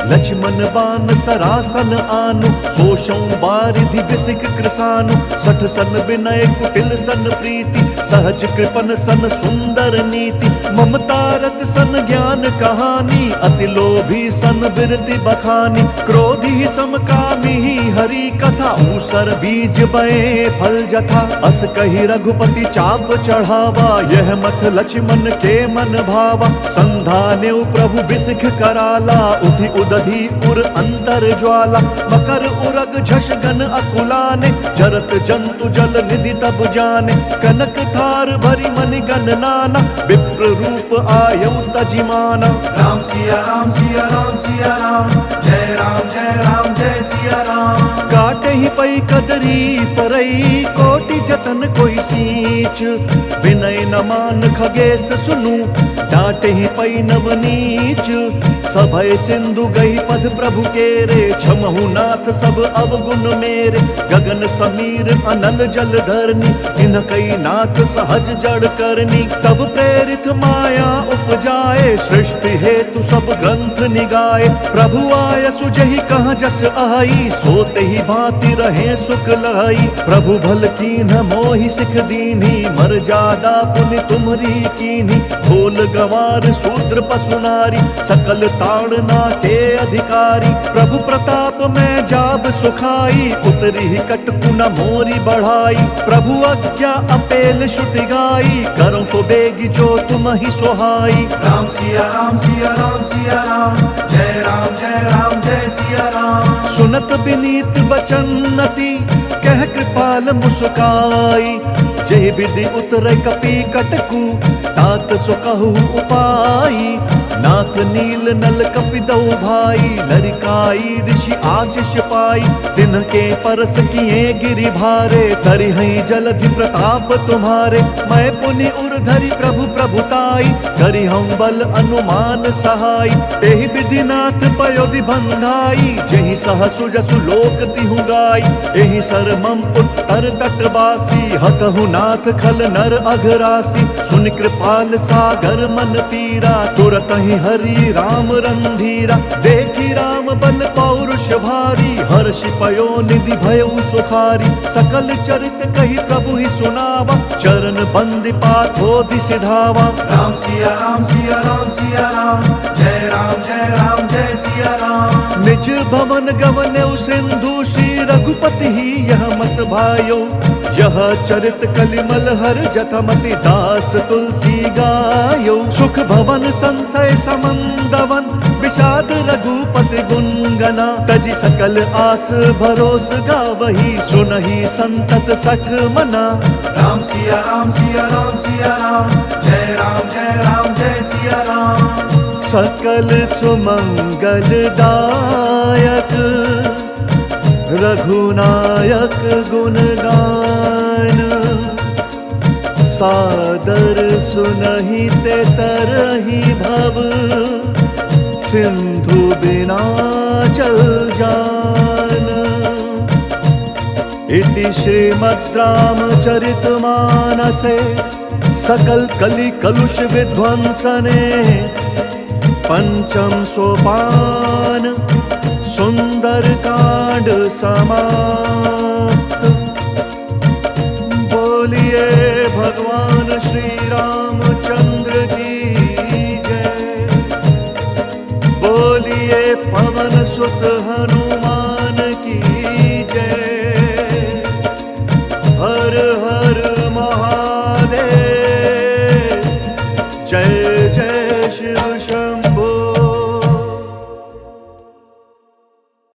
लक्ष्मण बान सरासन आनु सोषौ बारिधि बिसिक कृसानु। सठ सन विनय कुटिल सन प्रीति सहज कृपन सन सुंदर नीति। ममता रत सन ज्ञान कहानी अति लोभी सन बिरति बखानी। क्रोधी समकामी हरि कथा ऊसर बीज बए फल जथा। अस कही रघुपति चाप चढ़ावा यह मत लक्ष्मण के मन भावा। संधाने प्रभु बिसिख कराला उठि उदधि उर अंतर ज्वाला। मकर उरग झष गन अकुलाने जरत जंतु जल निधि तब जाने। कनक थार भरी मनि गन नाना विप्र रूप आयु तजिमाना। राम सिया राम सिया राम सिया राम जय सिया राम। काटे ही पई कदरी परई कोटि जतन कोई सींच। विनय न मान खगेश सुनु डांटे ही पई नवनीच। सभय सिंधु गई पद प्रभु केरे क्षमहु नाथ सब अवगुण मेरे। गगन समीर अनल जल धरनी इन कई नाथ सहज जड़ करनी। तब प्रेरित माया उपजाए सृष्टि हेतु सब ग्रंथ निगाए। प्रभु आय सुजहि कहाँ जस आई सोते ही भांति रहे सुख लाई। प्रभु भल कीन्ह मोहि सिख दीन्ही मर्यादा पुनि तुम्हरी कीन्ही। भोल गवार शूद्र पशु नारी सकल ताड़ना के अधिकारी। प्रभु प्रताप में जाब सुखाई उतरी ही कटकु न मोरी बढ़ाई। प्रभु आज्ञा अपेल श्रुति गाई करो सो बेगी जो तुम ही सोहाई। राम सिया राम सिया राम सिया राम जय सिया राम। सुनत विनीत बचन नति कह कृपाल मुस्काई। जय विधि उतर कपि कटकु तात सो कहु उपाई। नाथ नील नल कपिदौ भाई, लरिकाई दिशि आशीष पाई। तिनके परस किए गिरि भारे, तरिहै जलधि प्रताप तुम्हारे। मैं पुनि उर्धरि प्रभु प्रभुताई, करिहौं बल अनुमान सहाय। एहि विधिनाथ पयोधि बंधाई, जेहि सहसु जसु लोक तिहु गाई। एहि सर मम उत्तर तटवासी, हतहु नाथ खल नर अघरासी। सुनि कृपाल सागर मन पीरा, तुरत ही हरि राम रंधीरा। देखी राम बल पौरुष भारी, हर्षि पयो निधि भयउ सुखारी। सकल चरित कही प्रभु ही सुनावा, चरण बंदि पाथोधि सिधावा। राम सिया राम सिया राम सिया राम, जय राम जय सिया राम। निज भवन गवनेउ सिंधु, श्री रघुपति ही यह मत भायो। यह चरित कलिमल हर जथमति, दास तुलसी गायो। सुख भवन संशय समंदवन, विषाद रघुपति गुणगना। तजि सकल आस भरोस गावही, सुनहि संतत सठ मना। राम सिया राम सिया राम सिया राम, जय राम जय सिया राम। सकल सुमंगलदायक, रघुनायक गुण गान। सादर सुनहि ते तरहि भव, सिंधु बिना जल जान। इति श्रीमद् रामचरितमानसे, सकल कलि कलुष विध्वंसने। पंचम सोपान, सुंदर कांड समाप्त। बोलिए भगवान श्री राम